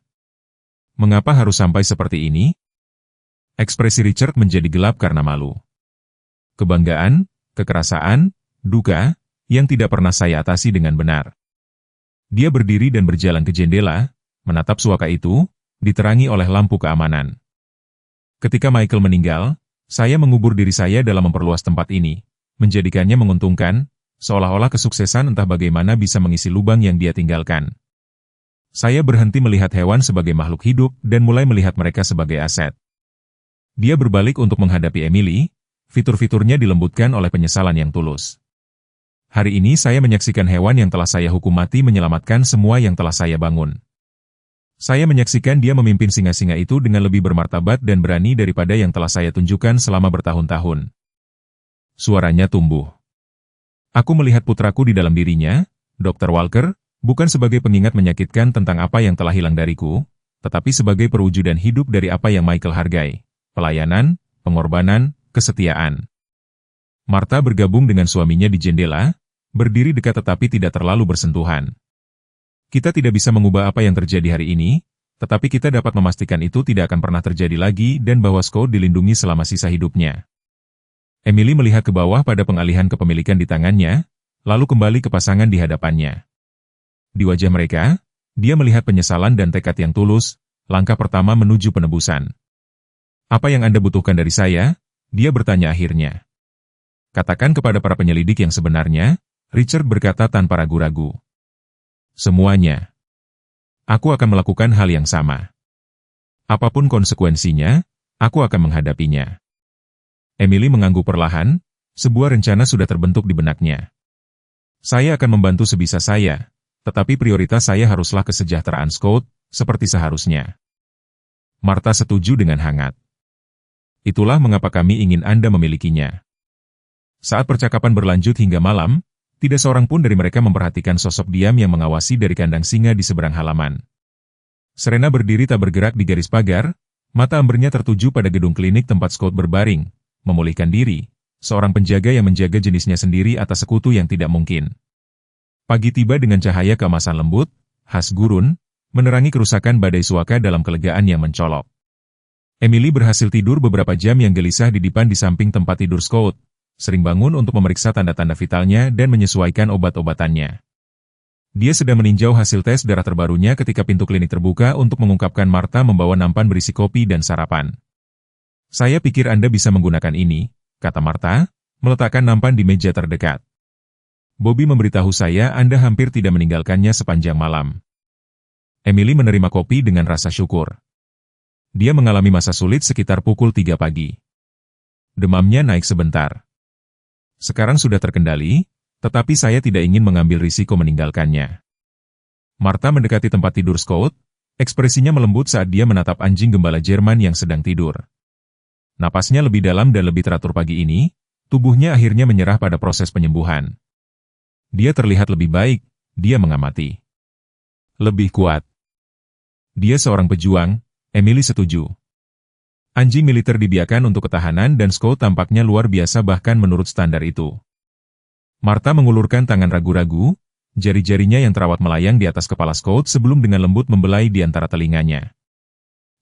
Mengapa harus sampai seperti ini? Ekspresi Richard menjadi gelap karena malu. Kebanggaan, kekerasaan, duka, yang tidak pernah saya atasi dengan benar. Dia berdiri dan berjalan ke jendela, menatap suaka itu, diterangi oleh lampu keamanan. Ketika Michael meninggal, saya mengubur diri saya dalam memperluas tempat ini, menjadikannya menguntungkan, seolah-olah kesuksesan entah bagaimana bisa mengisi lubang yang dia tinggalkan. Saya berhenti melihat hewan sebagai makhluk hidup dan mulai melihat mereka sebagai aset. Dia berbalik untuk menghadapi Emily, fitur-fiturnya dilembutkan oleh penyesalan yang tulus. Hari ini saya menyaksikan hewan yang telah saya hukum mati menyelamatkan semua yang telah saya bangun. Saya menyaksikan dia memimpin singa-singa itu dengan lebih bermartabat dan berani daripada yang telah saya tunjukkan selama bertahun-tahun. Suaranya tumbuh. Aku melihat putraku di dalam dirinya, Dr. Walker, bukan sebagai pengingat menyakitkan tentang apa yang telah hilang dariku, tetapi sebagai perwujudan hidup dari apa yang Michael hargai, pelayanan, pengorbanan, kesetiaan. Martha bergabung dengan suaminya di jendela, berdiri dekat tetapi tidak terlalu bersentuhan. Kita tidak bisa mengubah apa yang terjadi hari ini, tetapi kita dapat memastikan itu tidak akan pernah terjadi lagi dan bahwa Scott dilindungi selama sisa hidupnya. Emily melihat ke bawah pada pengalihan kepemilikan di tangannya, lalu kembali ke pasangan di hadapannya. Di wajah mereka, dia melihat penyesalan dan tekad yang tulus, langkah pertama menuju penebusan. Apa yang Anda butuhkan dari saya? Dia bertanya akhirnya. Katakan kepada para penyelidik yang sebenarnya, Richard berkata tanpa ragu-ragu. Semuanya. Aku akan melakukan hal yang sama. Apapun konsekuensinya, aku akan menghadapinya. Emily mengangguk perlahan, sebuah rencana sudah terbentuk di benaknya. Saya akan membantu sebisa saya, tetapi prioritas saya haruslah kesejahteraan Scott, seperti seharusnya. Martha setuju dengan hangat. Itulah mengapa kami ingin Anda memilikinya. Saat percakapan berlanjut hingga malam, tidak seorang pun dari mereka memperhatikan sosok diam yang mengawasi dari kandang singa di seberang halaman. Serena berdiri tak bergerak di garis pagar, mata ambernya tertuju pada gedung klinik tempat Scott berbaring, memulihkan diri, seorang penjaga yang menjaga jenisnya sendiri atas sekutu yang tidak mungkin. Pagi tiba dengan cahaya keemasan lembut, khas gurun, menerangi kerusakan badai suaka dalam kelegaan yang mencolok. Emily berhasil tidur beberapa jam yang gelisah di dipan di samping tempat tidur Scott, sering bangun untuk memeriksa tanda-tanda vitalnya dan menyesuaikan obat-obatannya. Dia sedang meninjau hasil tes darah terbarunya ketika pintu klinik terbuka untuk mengungkapkan Martha membawa nampan berisi kopi dan sarapan. Saya pikir Anda bisa menggunakan ini, kata Martha, meletakkan nampan di meja terdekat. Bobby memberitahu saya Anda hampir tidak meninggalkannya sepanjang malam. Emily menerima kopi dengan rasa syukur. Dia mengalami masa sulit sekitar pukul 3 pagi. Demamnya naik sebentar. Sekarang sudah terkendali, tetapi saya tidak ingin mengambil risiko meninggalkannya. Martha mendekati tempat tidur Scott, ekspresinya melembut saat dia menatap anjing gembala Jerman yang sedang tidur. Napasnya lebih dalam dan lebih teratur pagi ini, tubuhnya akhirnya menyerah pada proses penyembuhan. Dia terlihat lebih baik, dia mengamati. Lebih kuat. Dia seorang pejuang, Emily setuju. Anjing militer dibiarkan untuk ketahanan dan Scott tampaknya luar biasa bahkan menurut standar itu. Martha mengulurkan tangan ragu-ragu, jari-jarinya yang terawat melayang di atas kepala Scott sebelum dengan lembut membelai di antara telinganya.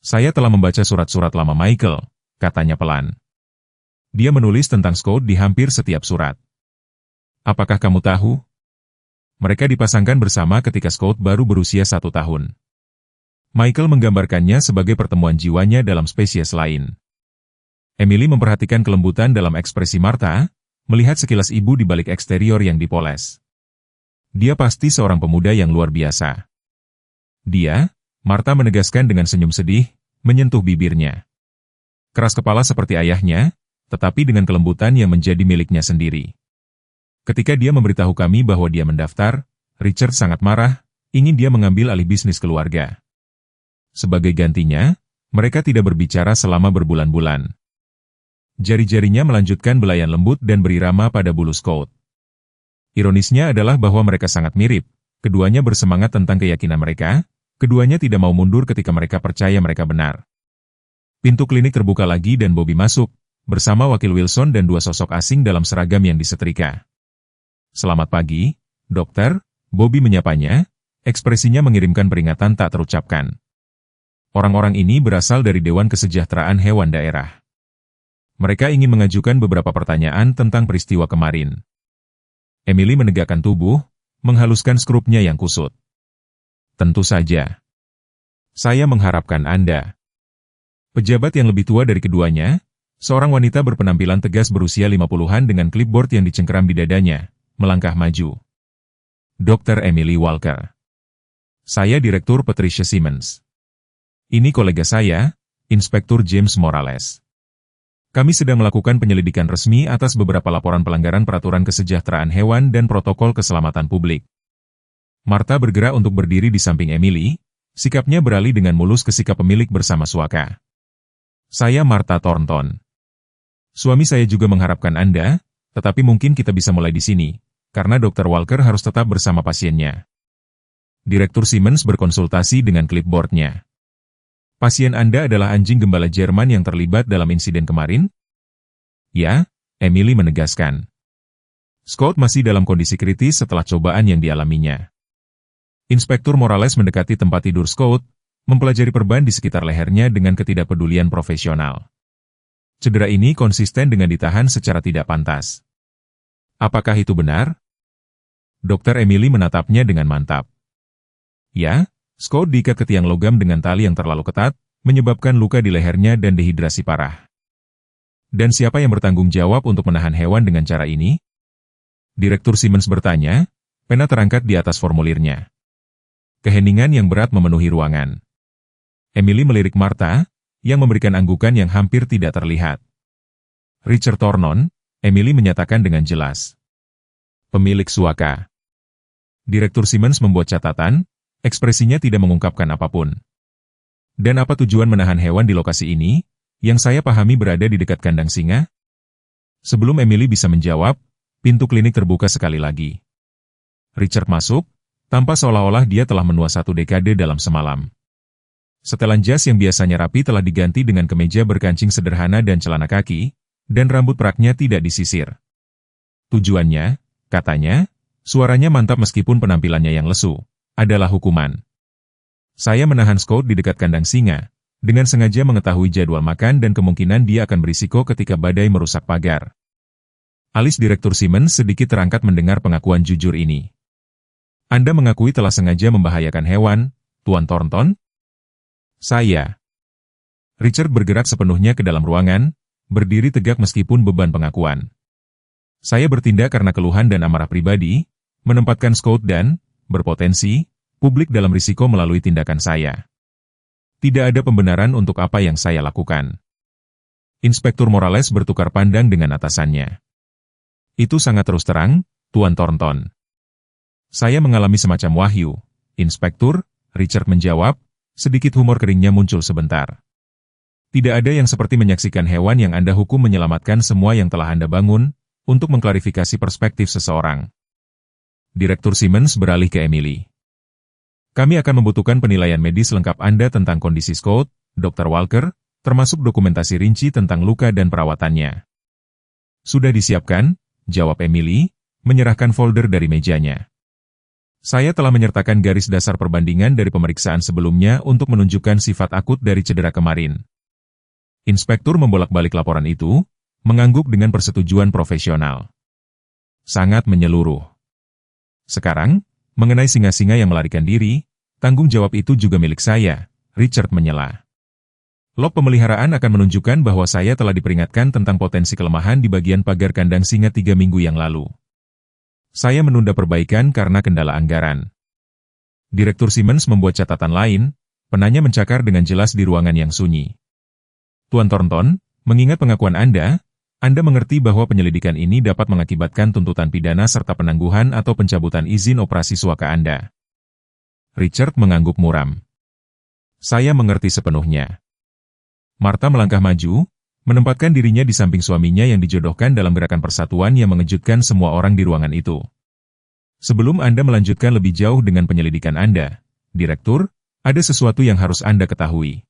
Saya telah membaca surat-surat lama Michael, katanya pelan. Dia menulis tentang Scott di hampir setiap surat. Apakah kamu tahu? Mereka dipasangkan bersama ketika Scott baru berusia 1 tahun. Michael menggambarkannya sebagai pertemuan jiwanya dalam spesies lain. Emily memperhatikan kelembutan dalam ekspresi Martha, melihat sekilas ibu di balik eksterior yang dipoles. Dia pasti seorang pemuda yang luar biasa. Dia, Martha menegaskan dengan senyum sedih, menyentuh bibirnya. Keras kepala seperti ayahnya, tetapi dengan kelembutan yang menjadi miliknya sendiri. Ketika dia memberitahu kami bahwa dia mendaftar, Richard sangat marah, ingin dia mengambil alih bisnis keluarga. Sebagai gantinya, mereka tidak berbicara selama berbulan-bulan. Jari-jarinya melanjutkan belayan lembut dan berirama pada bulu Scott. Ironisnya adalah bahwa mereka sangat mirip. Keduanya bersemangat tentang keyakinan mereka, keduanya tidak mau mundur ketika mereka percaya mereka benar. Pintu klinik terbuka lagi dan Bobby masuk, bersama wakil Wilson dan dua sosok asing dalam seragam yang disetrika. "Selamat pagi, dokter," Bobby menyapanya, ekspresinya mengirimkan peringatan tak terucapkan. Orang-orang ini berasal dari Dewan Kesejahteraan Hewan Daerah. Mereka ingin mengajukan beberapa pertanyaan tentang peristiwa kemarin. Emily menegakkan tubuh, menghaluskan skrupnya yang kusut. "Tentu saja. Saya mengharapkan Anda." Pejabat yang lebih tua dari keduanya, seorang wanita berpenampilan tegas berusia 50-an dengan clipboard yang dicengkeram di dadanya, melangkah maju. "Dr. Emily Walker. Saya Direktur Patricia Simmons. Ini kolega saya, Inspektur James Morales. Kami sedang melakukan penyelidikan resmi atas beberapa laporan pelanggaran peraturan kesejahteraan hewan dan protokol keselamatan publik." Martha bergerak untuk berdiri di samping Emily, sikapnya beralih dengan mulus ke sikap pemilik bersama suaka. "Saya Martha Thornton. Suami saya juga mengharapkan Anda, tetapi mungkin kita bisa mulai di sini, karena Dr. Walker harus tetap bersama pasiennya." Direktur Simmons berkonsultasi dengan clipboardnya. "Pasien Anda adalah anjing gembala Jerman yang terlibat dalam insiden kemarin?" "Ya," Emily menegaskan. "Scott masih dalam kondisi kritis setelah cobaan yang dialaminya." Inspektur Morales mendekati tempat tidur Scott, mempelajari perban di sekitar lehernya dengan ketidakpedulian profesional. Cedera ini konsisten dengan ditahan secara tidak pantas. "Apakah itu benar?" Dokter Emily menatapnya dengan mantap. "Ya." Scott diikat ke tiang logam dengan tali yang terlalu ketat, menyebabkan luka di lehernya dan dehidrasi parah. "Dan siapa yang bertanggung jawab untuk menahan hewan dengan cara ini?" Direktur Simmons bertanya, pena terangkat di atas formulirnya. Keheningan yang berat memenuhi ruangan. Emily melirik Martha, yang memberikan anggukan yang hampir tidak terlihat. "Richard Thornton," Emily menyatakan dengan jelas. "Pemilik suaka." Direktur Simmons membuat catatan, ekspresinya tidak mengungkapkan apapun. "Dan apa tujuan menahan hewan di lokasi ini, yang saya pahami berada di dekat kandang singa?" Sebelum Emily bisa menjawab, pintu klinik terbuka sekali lagi. Richard masuk, tanpa seolah-olah dia telah menua 1 dekade dalam semalam. Setelan jas yang biasanya rapi telah diganti dengan kemeja berkancing sederhana dan celana kaki, dan rambut peraknya tidak disisir. Tujuannya, katanya, suaranya mantap meskipun penampilannya yang lesu, adalah hukuman. "Saya menahan Scott di dekat kandang singa, dengan sengaja mengetahui jadwal makan dan kemungkinan dia akan berisiko ketika badai merusak pagar." Alis Direktur Simmons sedikit terangkat mendengar pengakuan jujur ini. "Anda mengakui telah sengaja membahayakan hewan, Tuan Thornton?" "Saya." Richard bergerak sepenuhnya ke dalam ruangan, berdiri tegak meskipun beban pengakuan. "Saya bertindak karena keluhan dan amarah pribadi, menempatkan Scott dan, berpotensi, publik dalam risiko melalui tindakan saya. Tidak ada pembenaran untuk apa yang saya lakukan." Inspektur Morales bertukar pandang dengan atasannya. "Itu sangat terus terang, Tuan Thornton." "Saya mengalami semacam wahyu, Inspektur," Richard menjawab, sedikit humor keringnya muncul sebentar. "Tidak ada yang seperti menyaksikan hewan yang Anda hukum menyelamatkan semua yang telah Anda bangun, untuk mengklarifikasi perspektif seseorang." Direktur Simmons beralih ke Emily. "Kami akan membutuhkan penilaian medis lengkap Anda tentang kondisi Scott, Dr. Walker, termasuk dokumentasi rinci tentang luka dan perawatannya." "Sudah disiapkan," jawab Emily, menyerahkan folder dari mejanya. "Saya telah menyertakan garis dasar perbandingan dari pemeriksaan sebelumnya untuk menunjukkan sifat akut dari cedera kemarin." Inspektur membolak-balik laporan itu, mengangguk dengan persetujuan profesional. "Sangat menyeluruh. Sekarang, mengenai singa-singa yang melarikan diri, tanggung jawab itu juga milik saya," Richard menyela. "Log pemeliharaan akan menunjukkan bahwa saya telah diperingatkan tentang potensi kelemahan di bagian pagar kandang singa 3 minggu yang lalu. Saya menunda perbaikan karena kendala anggaran." Direktur Simmons membuat catatan lain, penanya mencakar dengan jelas di ruangan yang sunyi. "Tuan Thornton, mengingat pengakuan Anda mengerti bahwa penyelidikan ini dapat mengakibatkan tuntutan pidana serta penangguhan atau pencabutan izin operasi suaka Anda." Richard mengangguk muram. "Saya mengerti sepenuhnya." Martha melangkah maju, menempatkan dirinya di samping suaminya yang dijodohkan dalam gerakan persatuan yang mengejutkan semua orang di ruangan itu. Sebelum Anda melanjutkan lebih jauh dengan penyelidikan Anda, Direktur, ada sesuatu yang harus Anda ketahui.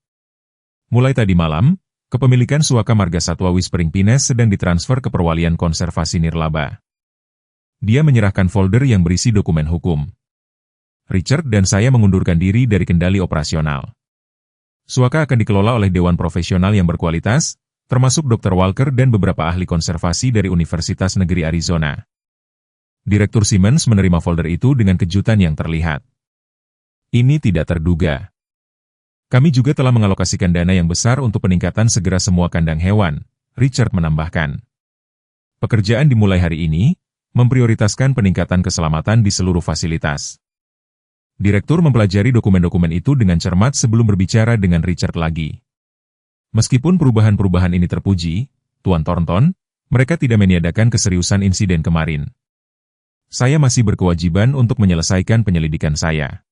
Mulai tadi malam, kepemilikan Suaka Marga Satwa Whispering Pines sedang ditransfer ke Perwalian Konservasi Nirlaba. Dia menyerahkan folder yang berisi dokumen hukum. Richard dan saya mengundurkan diri dari kendali operasional. Suaka akan dikelola oleh dewan profesional yang berkualitas, termasuk Dr. Walker dan beberapa ahli konservasi dari Universitas Negeri Arizona. Direktur Simmons menerima folder itu dengan kejutan yang terlihat. Ini tidak terduga. Kami juga telah mengalokasikan dana yang besar untuk peningkatan segera semua kandang hewan, Richard menambahkan. Pekerjaan dimulai hari ini, memprioritaskan peningkatan keselamatan di seluruh fasilitas. Direktur mempelajari dokumen-dokumen itu dengan cermat sebelum berbicara dengan Richard lagi. Meskipun perubahan-perubahan ini terpuji, Tuan Thornton, mereka tidak meniadakan keseriusan insiden kemarin. Saya masih berkewajiban untuk menyelesaikan penyelidikan saya.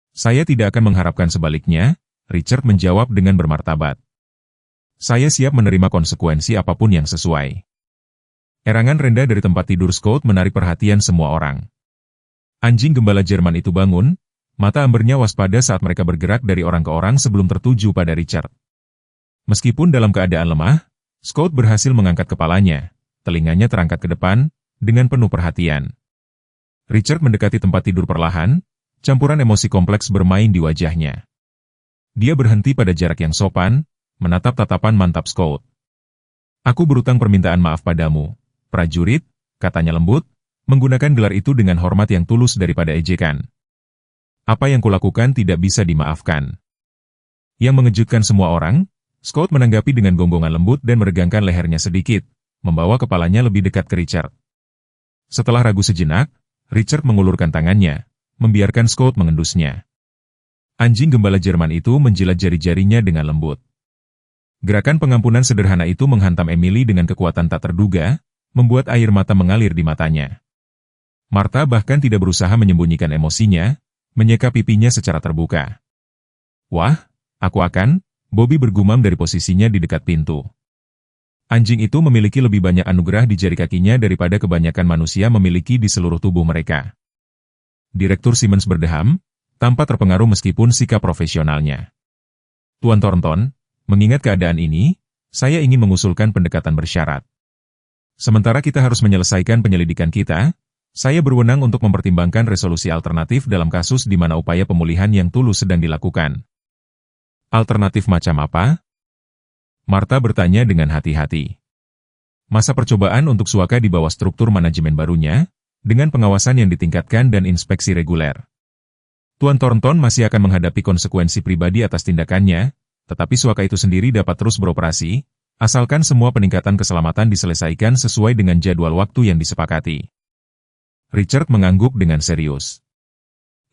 Saya tidak akan mengharapkan sebaliknya, Richard menjawab dengan bermartabat. Saya siap menerima konsekuensi apapun yang sesuai. Erangan rendah dari tempat tidur Scott menarik perhatian semua orang. Anjing gembala Jerman itu bangun, mata ambernya waspada saat mereka bergerak dari orang ke orang sebelum tertuju pada Richard. Meskipun dalam keadaan lemah, Scott berhasil mengangkat kepalanya, telinganya terangkat ke depan, dengan penuh perhatian. Richard mendekati tempat tidur perlahan, campuran emosi kompleks bermain di wajahnya. Dia berhenti pada jarak yang sopan, menatap tatapan mantap Scott. Aku berutang permintaan maaf padamu, prajurit, katanya lembut, menggunakan gelar itu dengan hormat yang tulus daripada ejekan. Apa yang kulakukan tidak bisa dimaafkan. Yang mengejutkan semua orang, Scott menanggapi dengan gonggongan lembut dan meregangkan lehernya sedikit, membawa kepalanya lebih dekat ke Richard. Setelah ragu sejenak, Richard mengulurkan tangannya, membiarkan Scott mengendusnya. Anjing gembala Jerman itu menjilat jari-jarinya dengan lembut. Gerakan pengampunan sederhana itu menghantam Emily dengan kekuatan tak terduga, membuat air mata mengalir di matanya. Martha bahkan tidak berusaha menyembunyikan emosinya, menyeka pipinya secara terbuka. Wah, aku akan, Bobby bergumam dari posisinya di dekat pintu. Anjing itu memiliki lebih banyak anugerah di jari kakinya daripada kebanyakan manusia memiliki di seluruh tubuh mereka. Direktur Simmons berdeham, tanpa terpengaruh meskipun sikap profesionalnya. Tuan Thornton, mengingat keadaan ini, saya ingin mengusulkan pendekatan bersyarat. Sementara kita harus menyelesaikan penyelidikan kita, saya berwenang untuk mempertimbangkan resolusi alternatif dalam kasus di mana upaya pemulihan yang tulus sedang dilakukan. Alternatif macam apa? Martha bertanya dengan hati-hati. Masa percobaan untuk Suaka di bawah struktur manajemen barunya, dengan pengawasan yang ditingkatkan dan inspeksi reguler. Tuan Thornton masih akan menghadapi konsekuensi pribadi atas tindakannya, tetapi Suaka itu sendiri dapat terus beroperasi, asalkan semua peningkatan keselamatan diselesaikan sesuai dengan jadwal waktu yang disepakati. Richard mengangguk dengan serius.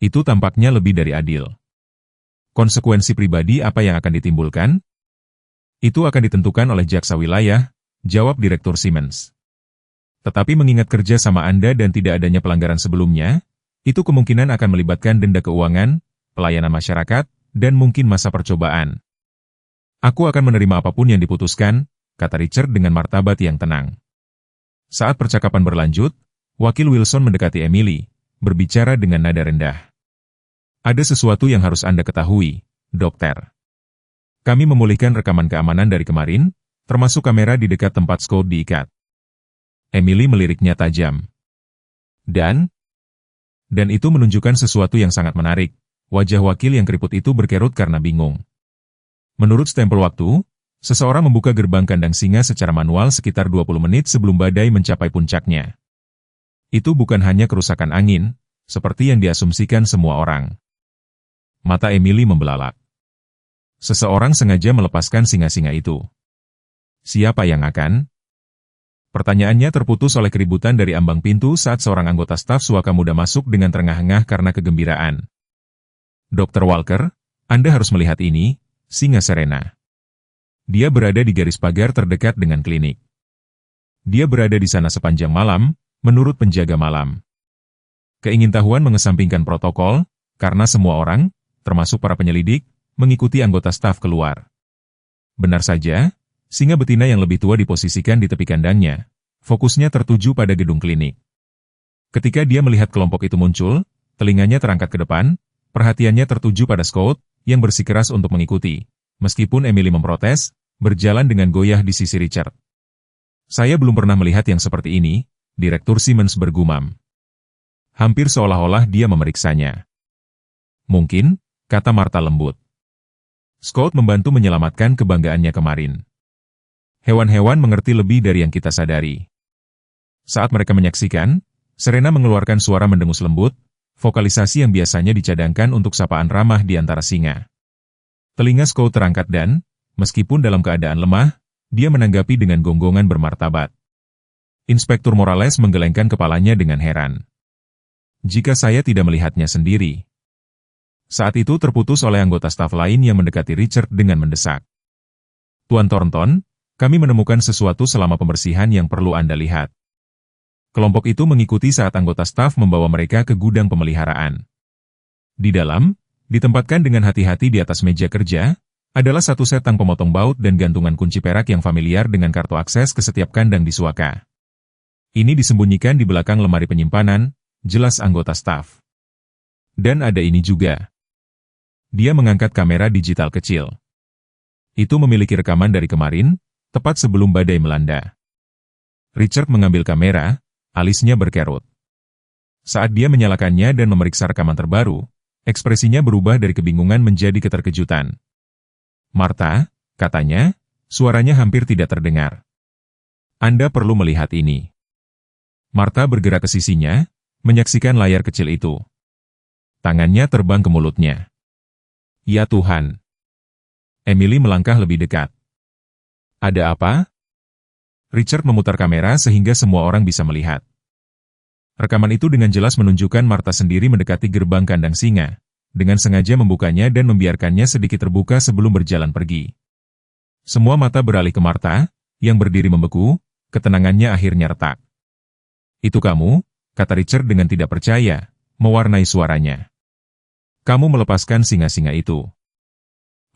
Itu tampaknya lebih dari adil. Konsekuensi pribadi apa yang akan ditimbulkan? Itu akan ditentukan oleh jaksa wilayah, jawab Direktur Simmons. Tetapi mengingat kerja sama Anda dan tidak adanya pelanggaran sebelumnya, itu kemungkinan akan melibatkan denda keuangan, pelayanan masyarakat, dan mungkin masa percobaan. Aku akan menerima apapun yang diputuskan, kata Richard dengan martabat yang tenang. Saat percakapan berlanjut, Wakil Wilson mendekati Emily, berbicara dengan nada rendah. Ada sesuatu yang harus Anda ketahui, dokter. Kami memulihkan rekaman keamanan dari kemarin, termasuk kamera di dekat tempat Scott diikat. Emily meliriknya tajam. Dan itu menunjukkan sesuatu yang sangat menarik. Wajah wakil yang keriput itu berkerut karena bingung. Menurut stempel waktu, seseorang membuka gerbang kandang singa secara manual sekitar 20 menit sebelum badai mencapai puncaknya. Itu bukan hanya kerusakan angin, seperti yang diasumsikan semua orang. Mata Emily membelalak. Seseorang sengaja melepaskan singa-singa itu. Siapa yang akan? Pertanyaannya terputus oleh keributan dari ambang pintu saat seorang anggota staf Suaka muda masuk dengan terengah-engah karena kegembiraan. Dr. Walker, Anda harus melihat ini, singa Serena. Dia berada di garis pagar terdekat dengan klinik. Dia berada di sana sepanjang malam, menurut penjaga malam. Keingintahuan mengesampingkan protokol, karena semua orang, termasuk para penyelidik, mengikuti anggota staf keluar. Benar saja, singa betina yang lebih tua diposisikan di tepi kandangnya, fokusnya tertuju pada gedung klinik. Ketika dia melihat kelompok itu muncul, telinganya terangkat ke depan, perhatiannya tertuju pada Scott, yang bersikeras untuk mengikuti. Meskipun Emily memprotes, berjalan dengan goyah di sisi Richard. Saya belum pernah melihat yang seperti ini, Direktur Simmons bergumam. Hampir seolah-olah dia memeriksanya. Mungkin, kata Martha lembut. Scott membantu menyelamatkan kebanggaannya kemarin. Hewan-hewan mengerti lebih dari yang kita sadari. Saat mereka menyaksikan, Serena mengeluarkan suara mendengus lembut, vokalisasi yang biasanya dicadangkan untuk sapaan ramah di antara singa. Telinga Scott terangkat dan, meskipun dalam keadaan lemah, dia menanggapi dengan gonggongan bermartabat. Inspektur Morales menggelengkan kepalanya dengan heran. Jika saya tidak melihatnya sendiri. Saat itu terputus oleh anggota staf lain yang mendekati Richard dengan mendesak. Tuan Thornton, kami menemukan sesuatu selama pembersihan yang perlu Anda lihat. Kelompok itu mengikuti saat anggota staf membawa mereka ke gudang pemeliharaan. Di dalam, ditempatkan dengan hati-hati di atas meja kerja, adalah satu set tang pemotong baut dan gantungan kunci perak yang familiar dengan kartu akses ke setiap kandang di Suaka. Ini disembunyikan di belakang lemari penyimpanan, jelas anggota staf. Dan ada ini juga. Dia mengangkat kamera digital kecil. Itu memiliki rekaman dari kemarin, tepat sebelum badai melanda. Richard mengambil kamera, alisnya berkerut. Saat dia menyalakannya dan memeriksa rekaman terbaru, ekspresinya berubah dari kebingungan menjadi keterkejutan. Martha, katanya, suaranya hampir tidak terdengar. Anda perlu melihat ini. Martha bergerak ke sisinya, menyaksikan layar kecil itu. Tangannya terbang ke mulutnya. Ya Tuhan. Emily melangkah lebih dekat. Ada apa? Richard memutar kamera sehingga semua orang bisa melihat. Rekaman itu dengan jelas menunjukkan Martha sendiri mendekati gerbang kandang singa, dengan sengaja membukanya dan membiarkannya sedikit terbuka sebelum berjalan pergi. Semua mata beralih ke Martha, yang berdiri membeku, ketenangannya akhirnya retak. Itu kamu, kata Richard dengan tidak percaya, mewarnai suaranya. Kamu melepaskan singa-singa itu.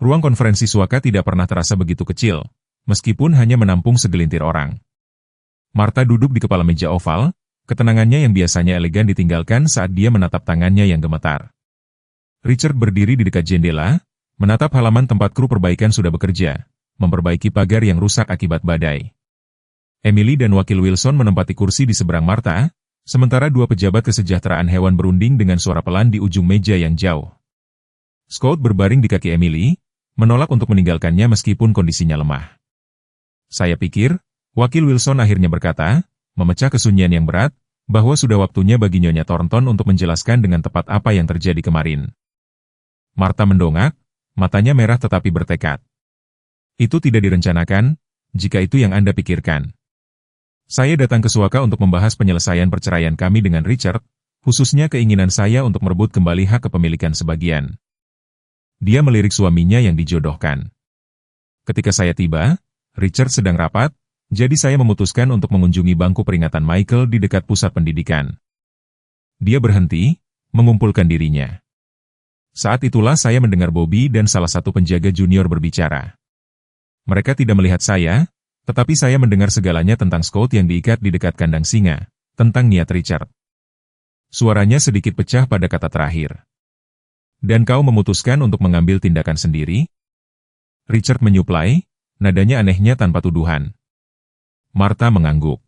Ruang konferensi Suaka tidak pernah terasa begitu kecil, meskipun hanya menampung segelintir orang. Martha duduk di kepala meja oval, ketenangannya yang biasanya elegan ditinggalkan saat dia menatap tangannya yang gemetar. Richard berdiri di dekat jendela, menatap halaman tempat kru perbaikan sudah bekerja, memperbaiki pagar yang rusak akibat badai. Emily dan Wakil Wilson menempati kursi di seberang Martha, sementara dua pejabat kesejahteraan hewan berunding dengan suara pelan di ujung meja yang jauh. Scott berbaring di kaki Emily, menolak untuk meninggalkannya meskipun kondisinya lemah. Saya pikir, Wakil Wilson akhirnya berkata, memecah kesunyian yang berat, bahwa sudah waktunya bagi Nyonya Thornton untuk menjelaskan dengan tepat apa yang terjadi kemarin. Martha mendongak, matanya merah tetapi bertekad. Itu tidak direncanakan, jika itu yang Anda pikirkan. Saya datang ke Suaka untuk membahas penyelesaian perceraian kami dengan Richard, khususnya keinginan saya untuk merebut kembali hak kepemilikan sebagian. Dia melirik suaminya yang dijodohkan. Ketika saya tiba, Richard sedang rapat, jadi saya memutuskan untuk mengunjungi bangku peringatan Michael di dekat pusat pendidikan. Dia berhenti, mengumpulkan dirinya. Saat itulah saya mendengar Bobby dan salah satu penjaga junior berbicara. Mereka tidak melihat saya, tetapi saya mendengar segalanya tentang Scott yang diikat di dekat kandang singa, tentang niat Richard. Suaranya sedikit pecah pada kata terakhir. Dan kau memutuskan untuk mengambil tindakan sendiri? Richard menyuplai, nadanya anehnya tanpa tuduhan. Martha mengangguk.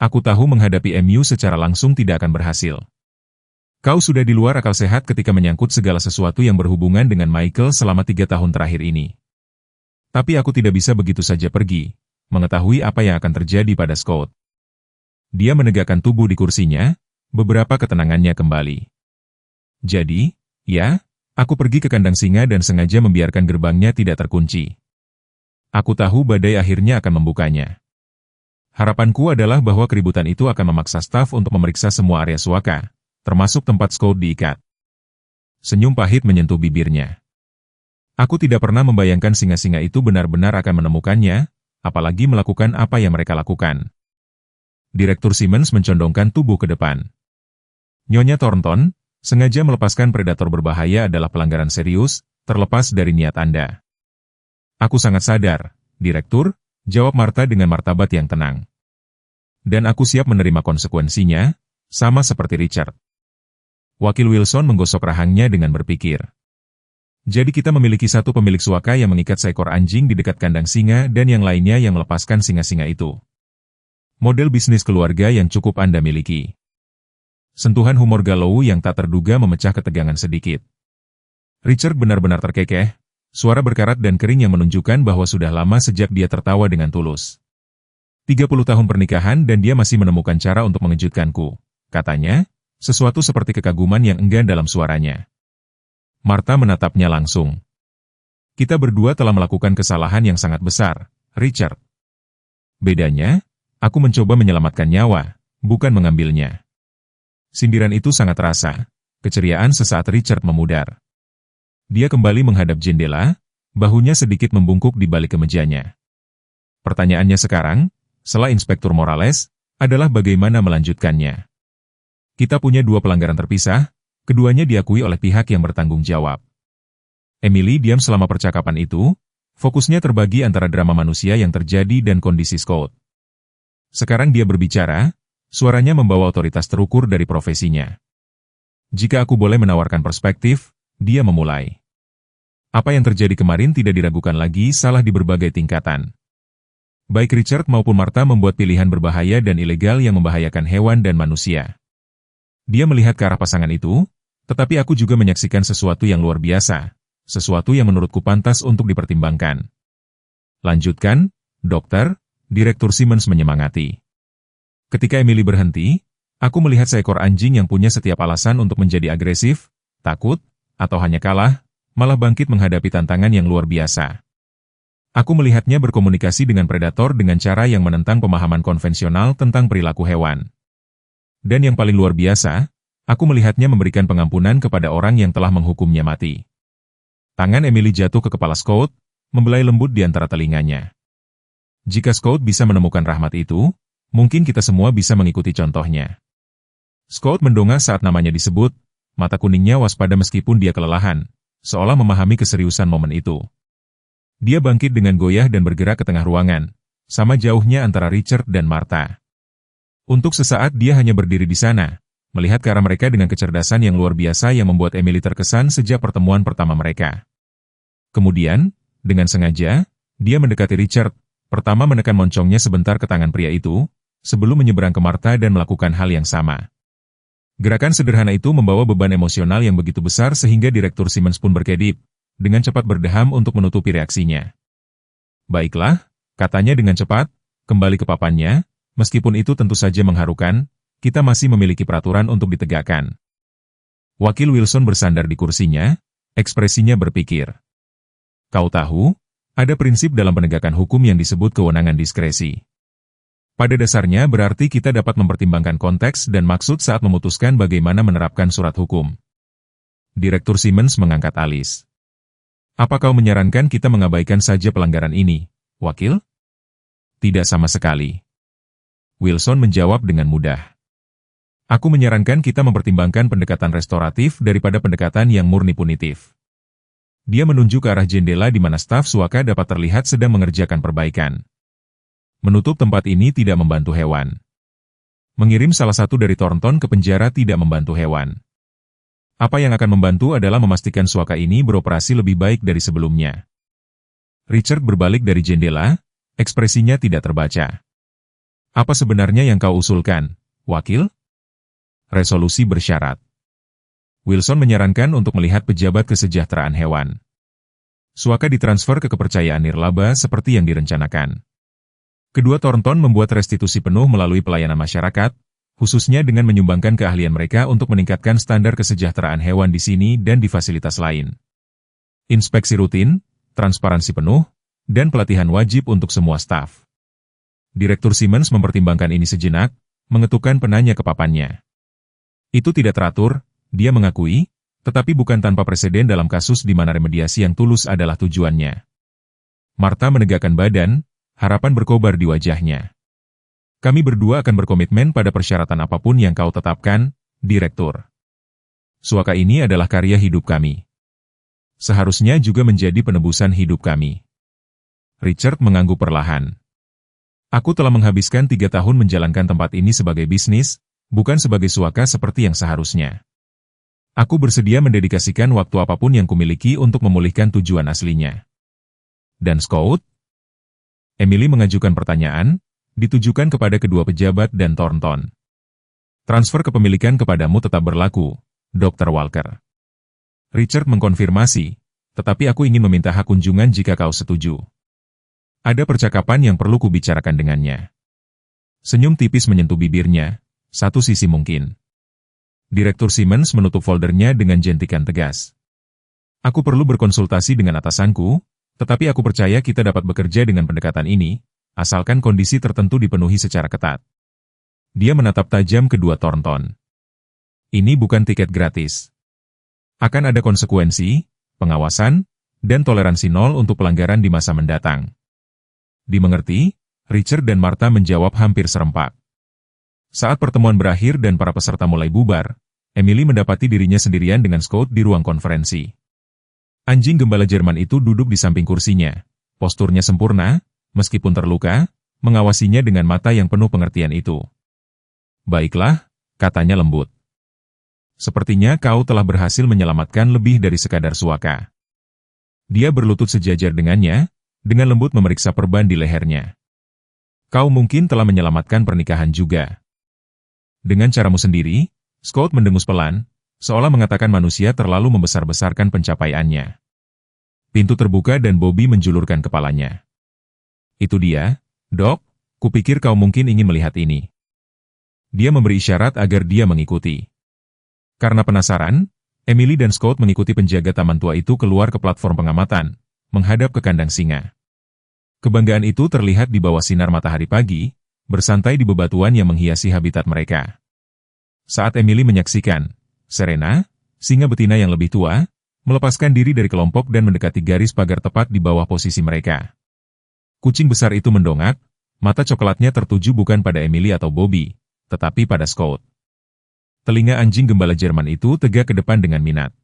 Aku tahu menghadapi MU secara langsung tidak akan berhasil. Kau sudah di luar akal sehat ketika menyangkut segala sesuatu yang berhubungan dengan Michael selama 3 tahun terakhir ini. Tapi aku tidak bisa begitu saja pergi, mengetahui apa yang akan terjadi pada Scott. Dia menegakkan tubuh di kursinya, beberapa ketenangannya kembali. Jadi, ya, aku pergi ke kandang singa dan sengaja membiarkan gerbangnya tidak terkunci. Aku tahu badai akhirnya akan membukanya. Harapanku adalah bahwa keributan itu akan memaksa staf untuk memeriksa semua area Suaka, termasuk tempat Scott diikat. Senyum pahit menyentuh bibirnya. Aku tidak pernah membayangkan singa-singa itu benar-benar akan menemukannya, apalagi melakukan apa yang mereka lakukan. Direktur Simmons mencondongkan tubuh ke depan. Nyonya Thornton, sengaja melepaskan predator berbahaya adalah pelanggaran serius, terlepas dari niat Anda. Aku sangat sadar, Direktur, jawab Martha dengan martabat yang tenang. Dan aku siap menerima konsekuensinya, sama seperti Richard. Wakil Wilson menggosok rahangnya dengan berpikir. Jadi kita memiliki satu pemilik suaka yang mengikat seekor anjing di dekat kandang singa dan yang lainnya yang melepaskan singa-singa itu. Model bisnis keluarga yang cukup Anda miliki. Sentuhan humor galau yang tak terduga memecah ketegangan sedikit. Richard benar-benar terkekeh, suara berkarat dan kering yang menunjukkan bahwa sudah lama sejak dia tertawa dengan tulus. 30 tahun pernikahan dan dia masih menemukan cara untuk mengejutkanku, katanya, sesuatu seperti kekaguman yang enggan dalam suaranya. Martha menatapnya langsung. Kita berdua telah melakukan kesalahan yang sangat besar, Richard. Bedanya, aku mencoba menyelamatkan nyawa, bukan mengambilnya. Sindiran itu sangat terasa. Keceriaan sesaat Richard memudar. Dia kembali menghadap jendela, bahunya sedikit membungkuk di balik kemejanya. Pertanyaannya sekarang, setelah Inspektur Morales, adalah bagaimana melanjutkannya. Kita punya dua pelanggaran terpisah, keduanya diakui oleh pihak yang bertanggung jawab. Emily diam selama percakapan itu, fokusnya terbagi antara drama manusia yang terjadi dan kondisi Scott. Sekarang dia berbicara, suaranya membawa otoritas terukur dari profesinya. Jika aku boleh menawarkan perspektif, dia memulai. Apa yang terjadi kemarin tidak diragukan lagi salah di berbagai tingkatan. Baik Richard maupun Martha membuat pilihan berbahaya dan ilegal yang membahayakan hewan dan manusia. Dia melihat ke arah pasangan itu, tetapi aku juga menyaksikan sesuatu yang luar biasa, sesuatu yang menurutku pantas untuk dipertimbangkan. Lanjutkan, dokter, Direktur Simmons menyemangati. Ketika Emily berhenti, aku melihat seekor anjing yang punya setiap alasan untuk menjadi agresif, takut, atau hanya kalah, malah bangkit menghadapi tantangan yang luar biasa. Aku melihatnya berkomunikasi dengan predator dengan cara yang menentang pemahaman konvensional tentang perilaku hewan. Dan yang paling luar biasa, aku melihatnya memberikan pengampunan kepada orang yang telah menghukumnya mati. Tangan Emily jatuh ke kepala Scott, membelai lembut di antara telinganya. Jika Scott bisa menemukan rahmat itu, mungkin kita semua bisa mengikuti contohnya. Scott mendongak saat namanya disebut, mata kuningnya waspada meskipun dia kelelahan, seolah memahami keseriusan momen itu. Dia bangkit dengan goyah dan bergerak ke tengah ruangan, sama jauhnya antara Richard dan Martha. Untuk sesaat dia hanya berdiri di sana, melihat ke arah mereka dengan kecerdasan yang luar biasa yang membuat Emily terkesan sejak pertemuan pertama mereka. Kemudian, dengan sengaja, dia mendekati Richard, pertama menekan moncongnya sebentar ke tangan pria itu, sebelum menyeberang ke Martha dan melakukan hal yang sama. Gerakan sederhana itu membawa beban emosional yang begitu besar sehingga Direktur Simmons pun berkedip, dengan cepat berdeham untuk menutupi reaksinya. Baiklah, katanya dengan cepat, kembali ke papannya, meskipun itu tentu saja mengharukan, kita masih memiliki peraturan untuk ditegakkan. Wakil Wilson bersandar di kursinya, ekspresinya berpikir. Kau tahu, ada prinsip dalam penegakan hukum yang disebut kewenangan diskresi. Pada dasarnya berarti kita dapat mempertimbangkan konteks dan maksud saat memutuskan bagaimana menerapkan surat hukum. Direktur Simmons mengangkat alis. Apa kau menyarankan kita mengabaikan saja pelanggaran ini, Wakil? Tidak sama sekali. Wilson menjawab dengan mudah. Aku menyarankan kita mempertimbangkan pendekatan restoratif daripada pendekatan yang murni punitif. Dia menunjuk ke arah jendela di mana staf suaka dapat terlihat sedang mengerjakan perbaikan. Menutup tempat ini tidak membantu hewan. Mengirim salah satu dari Thornton ke penjara tidak membantu hewan. Apa yang akan membantu adalah memastikan suaka ini beroperasi lebih baik dari sebelumnya. Richard berbalik dari jendela, ekspresinya tidak terbaca. Apa sebenarnya yang kau usulkan, Wakil? Resolusi bersyarat. Wilson menyarankan untuk melihat pejabat kesejahteraan hewan. Suaka ditransfer ke kepercayaan nirlaba seperti yang direncanakan. Kedua Thornton membuat restitusi penuh melalui pelayanan masyarakat, khususnya dengan menyumbangkan keahlian mereka untuk meningkatkan standar kesejahteraan hewan di sini dan di fasilitas lain. Inspeksi rutin, transparansi penuh, dan pelatihan wajib untuk semua staf. Direktur Simmons mempertimbangkan ini sejenak, mengetukkan penanya ke papannya. Itu tidak teratur, dia mengakui, tetapi bukan tanpa preseden dalam kasus di mana remediasi yang tulus adalah tujuannya. Martha menegakkan badan, harapan berkobar di wajahnya. Kami berdua akan berkomitmen pada persyaratan apapun yang kau tetapkan, Direktur. Suaka ini adalah karya hidup kami. Seharusnya juga menjadi penebusan hidup kami. Richard mengangguk perlahan. Aku telah menghabiskan 3 tahun menjalankan tempat ini sebagai bisnis, bukan sebagai suaka seperti yang seharusnya. Aku bersedia mendedikasikan waktu apapun yang kumiliki untuk memulihkan tujuan aslinya. Dan Scout? Emily mengajukan pertanyaan, ditujukan kepada kedua pejabat dan Thornton. Transfer kepemilikan kepadamu tetap berlaku, Dr. Walker. Richard mengkonfirmasi, tetapi aku ingin meminta hak kunjungan jika kau setuju. Ada percakapan yang perlu kubicarakan dengannya. Senyum tipis menyentuh bibirnya, satu sisi mungkin. Direktur Simmons menutup foldernya dengan jentikan tegas. Aku perlu berkonsultasi dengan atasanku, tetapi aku percaya kita dapat bekerja dengan pendekatan ini, asalkan kondisi tertentu dipenuhi secara ketat. Dia menatap tajam kedua Thornton. Ini bukan tiket gratis. Akan ada konsekuensi, pengawasan, dan toleransi nol untuk pelanggaran di masa mendatang. Dimengerti? Richard dan Martha menjawab hampir serempak. Saat pertemuan berakhir dan para peserta mulai bubar, Emily mendapati dirinya sendirian dengan Scout di ruang konferensi. Anjing gembala Jerman itu duduk di samping kursinya. Posturnya sempurna, meskipun terluka, mengawasinya dengan mata yang penuh pengertian itu. Baiklah, katanya lembut. Sepertinya kau telah berhasil menyelamatkan lebih dari sekadar suaka. Dia berlutut sejajar dengannya, dengan lembut memeriksa perban di lehernya. Kau mungkin telah menyelamatkan pernikahan juga. Dengan caramu sendiri, Scout mendengus pelan, seolah mengatakan manusia terlalu membesar-besarkan pencapaiannya. Pintu terbuka dan Bobby menjulurkan kepalanya. Itu dia, Dok, kupikir kau mungkin ingin melihat ini. Dia memberi isyarat agar dia mengikuti. Karena penasaran, Emily dan Scout mengikuti penjaga taman tua itu keluar ke platform pengamatan, menghadap ke kandang singa. Kebanggaan itu terlihat di bawah sinar matahari pagi, bersantai di bebatuan yang menghiasi habitat mereka. Saat Emily menyaksikan, Serena, singa betina yang lebih tua, melepaskan diri dari kelompok dan mendekati garis pagar tepat di bawah posisi mereka. Kucing besar itu mendongak, mata coklatnya tertuju bukan pada Emily atau Bobby, tetapi pada Scout. Telinga anjing gembala Jerman itu tegak ke depan dengan minat.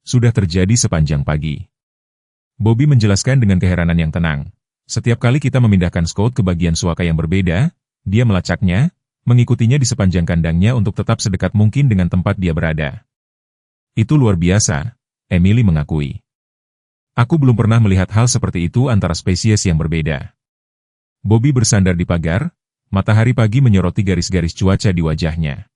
Sudah terjadi sepanjang pagi. Bobby menjelaskan dengan keheranan yang tenang. Setiap kali kita memindahkan Scout ke bagian suaka yang berbeda, dia melacaknya, mengikutinya di sepanjang kandangnya untuk tetap sedekat mungkin dengan tempat dia berada. Itu luar biasa, Emily mengakui. Aku belum pernah melihat hal seperti itu antara spesies yang berbeda. Bobby bersandar di pagar, matahari pagi menyoroti garis-garis cuaca di wajahnya.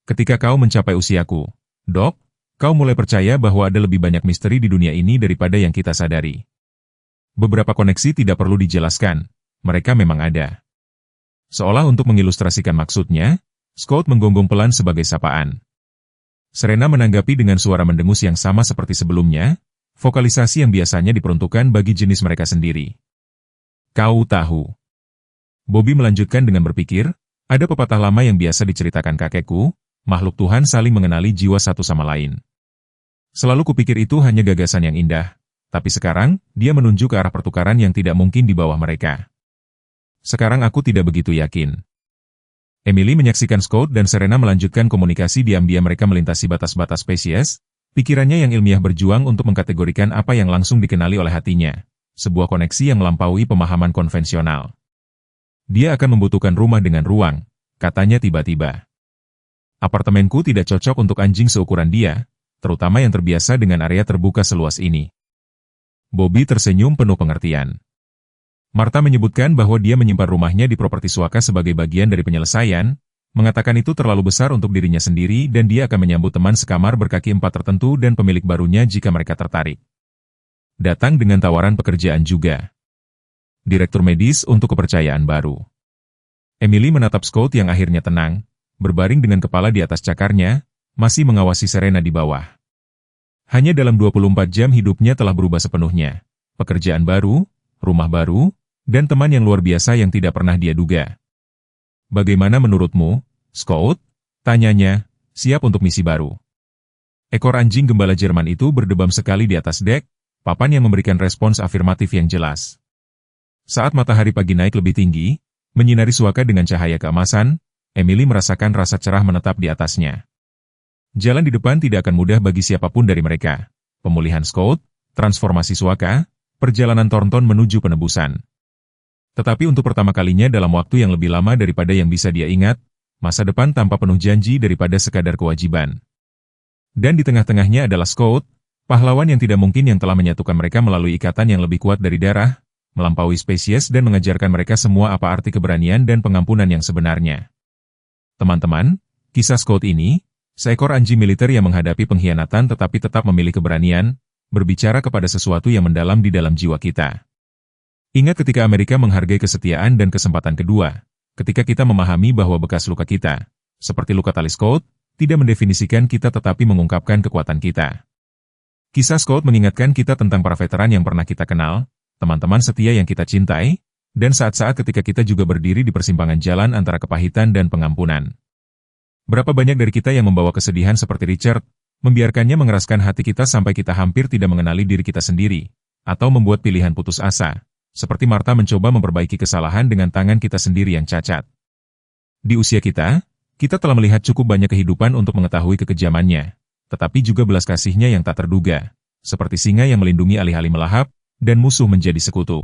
Ketika kau mencapai usiaku, Dok, kau mulai percaya bahwa ada lebih banyak misteri di dunia ini daripada yang kita sadari. Beberapa koneksi tidak perlu dijelaskan, mereka memang ada. Seolah untuk mengilustrasikan maksudnya, Scout menggonggong pelan sebagai sapaan. Serena menanggapi dengan suara mendengus yang sama seperti sebelumnya, vokalisasi yang biasanya diperuntukkan bagi jenis mereka sendiri. Kau tahu. Bobby melanjutkan dengan berpikir, ada pepatah lama yang biasa diceritakan kakekku, makhluk Tuhan saling mengenali jiwa satu sama lain. Selalu kupikir itu hanya gagasan yang indah, tapi sekarang, dia menunjuk ke arah pertukaran yang tidak mungkin di bawah mereka. Sekarang aku tidak begitu yakin. Emily menyaksikan Scout dan Serena melanjutkan komunikasi diam-diam mereka melintasi batas-batas spesies, pikirannya yang ilmiah berjuang untuk mengkategorikan apa yang langsung dikenali oleh hatinya, sebuah koneksi yang melampaui pemahaman konvensional. Dia akan membutuhkan rumah dengan ruang, katanya tiba-tiba. Apartemenku tidak cocok untuk anjing seukuran dia, terutama yang terbiasa dengan area terbuka seluas ini. Bobby tersenyum penuh pengertian. Martha menyebutkan bahwa dia menyimpan rumahnya di properti suaka sebagai bagian dari penyelesaian, mengatakan itu terlalu besar untuk dirinya sendiri dan dia akan menyambut teman sekamar berkaki 4 tertentu dan pemilik barunya jika mereka tertarik. Datang dengan tawaran pekerjaan juga. Direktur medis untuk kepercayaan baru. Emily menatap Scout yang akhirnya tenang, berbaring dengan kepala di atas cakarnya, masih mengawasi Serena di bawah. Hanya dalam 24 jam hidupnya telah berubah sepenuhnya. Pekerjaan baru, rumah baru, dan teman yang luar biasa yang tidak pernah dia duga. Bagaimana menurutmu, Scout? Tanyanya, siap untuk misi baru. Ekor anjing gembala Jerman itu berdebam sekali di atas dek, papan yang memberikan respons afirmatif yang jelas. Saat matahari pagi naik lebih tinggi, menyinari suaka dengan cahaya keemasan, Emily merasakan rasa cerah menetap di atasnya. Jalan di depan tidak akan mudah bagi siapapun dari mereka. Pemulihan Scout, transformasi suaka, perjalanan Thornton menuju penebusan. Tetapi untuk pertama kalinya dalam waktu yang lebih lama daripada yang bisa dia ingat, masa depan tanpa penuh janji daripada sekadar kewajiban. Dan di tengah-tengahnya adalah Scout, pahlawan yang tidak mungkin yang telah menyatukan mereka melalui ikatan yang lebih kuat dari darah, melampaui spesies dan mengajarkan mereka semua apa arti keberanian dan pengampunan yang sebenarnya. Teman-teman, kisah Scout ini, seekor anjing militer yang menghadapi pengkhianatan tetapi tetap memilih keberanian, berbicara kepada sesuatu yang mendalam di dalam jiwa kita. Ingat ketika Amerika menghargai kesetiaan dan kesempatan kedua, ketika kita memahami bahwa bekas luka kita, seperti luka tali Scout, tidak mendefinisikan kita tetapi mengungkapkan kekuatan kita. Kisah Scout mengingatkan kita tentang para veteran yang pernah kita kenal, teman-teman setia yang kita cintai, dan saat-saat ketika kita juga berdiri di persimpangan jalan antara kepahitan dan pengampunan. Berapa banyak dari kita yang membawa kesedihan seperti Richard, membiarkannya mengeraskan hati kita sampai kita hampir tidak mengenali diri kita sendiri, atau membuat pilihan putus asa, seperti Martha mencoba memperbaiki kesalahan dengan tangan kita sendiri yang cacat. Di usia kita telah melihat cukup banyak kehidupan untuk mengetahui kekejamannya, tetapi juga belas kasihnya yang tak terduga, seperti singa yang melindungi alih-alih melahap, dan musuh menjadi sekutu.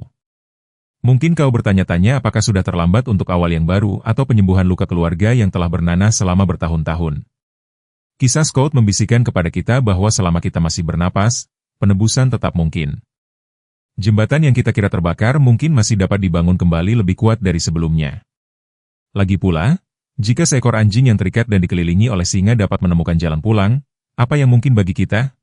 Mungkin kau bertanya-tanya apakah sudah terlambat untuk awal yang baru atau penyembuhan luka keluarga yang telah bernanah selama bertahun-tahun. Kisah Scout membisikkan kepada kita bahwa selama kita masih bernapas, penebusan tetap mungkin. Jembatan yang kita kira terbakar mungkin masih dapat dibangun kembali lebih kuat dari sebelumnya. Lagi pula, jika seekor anjing yang terikat dan dikelilingi oleh singa dapat menemukan jalan pulang, apa yang mungkin bagi kita?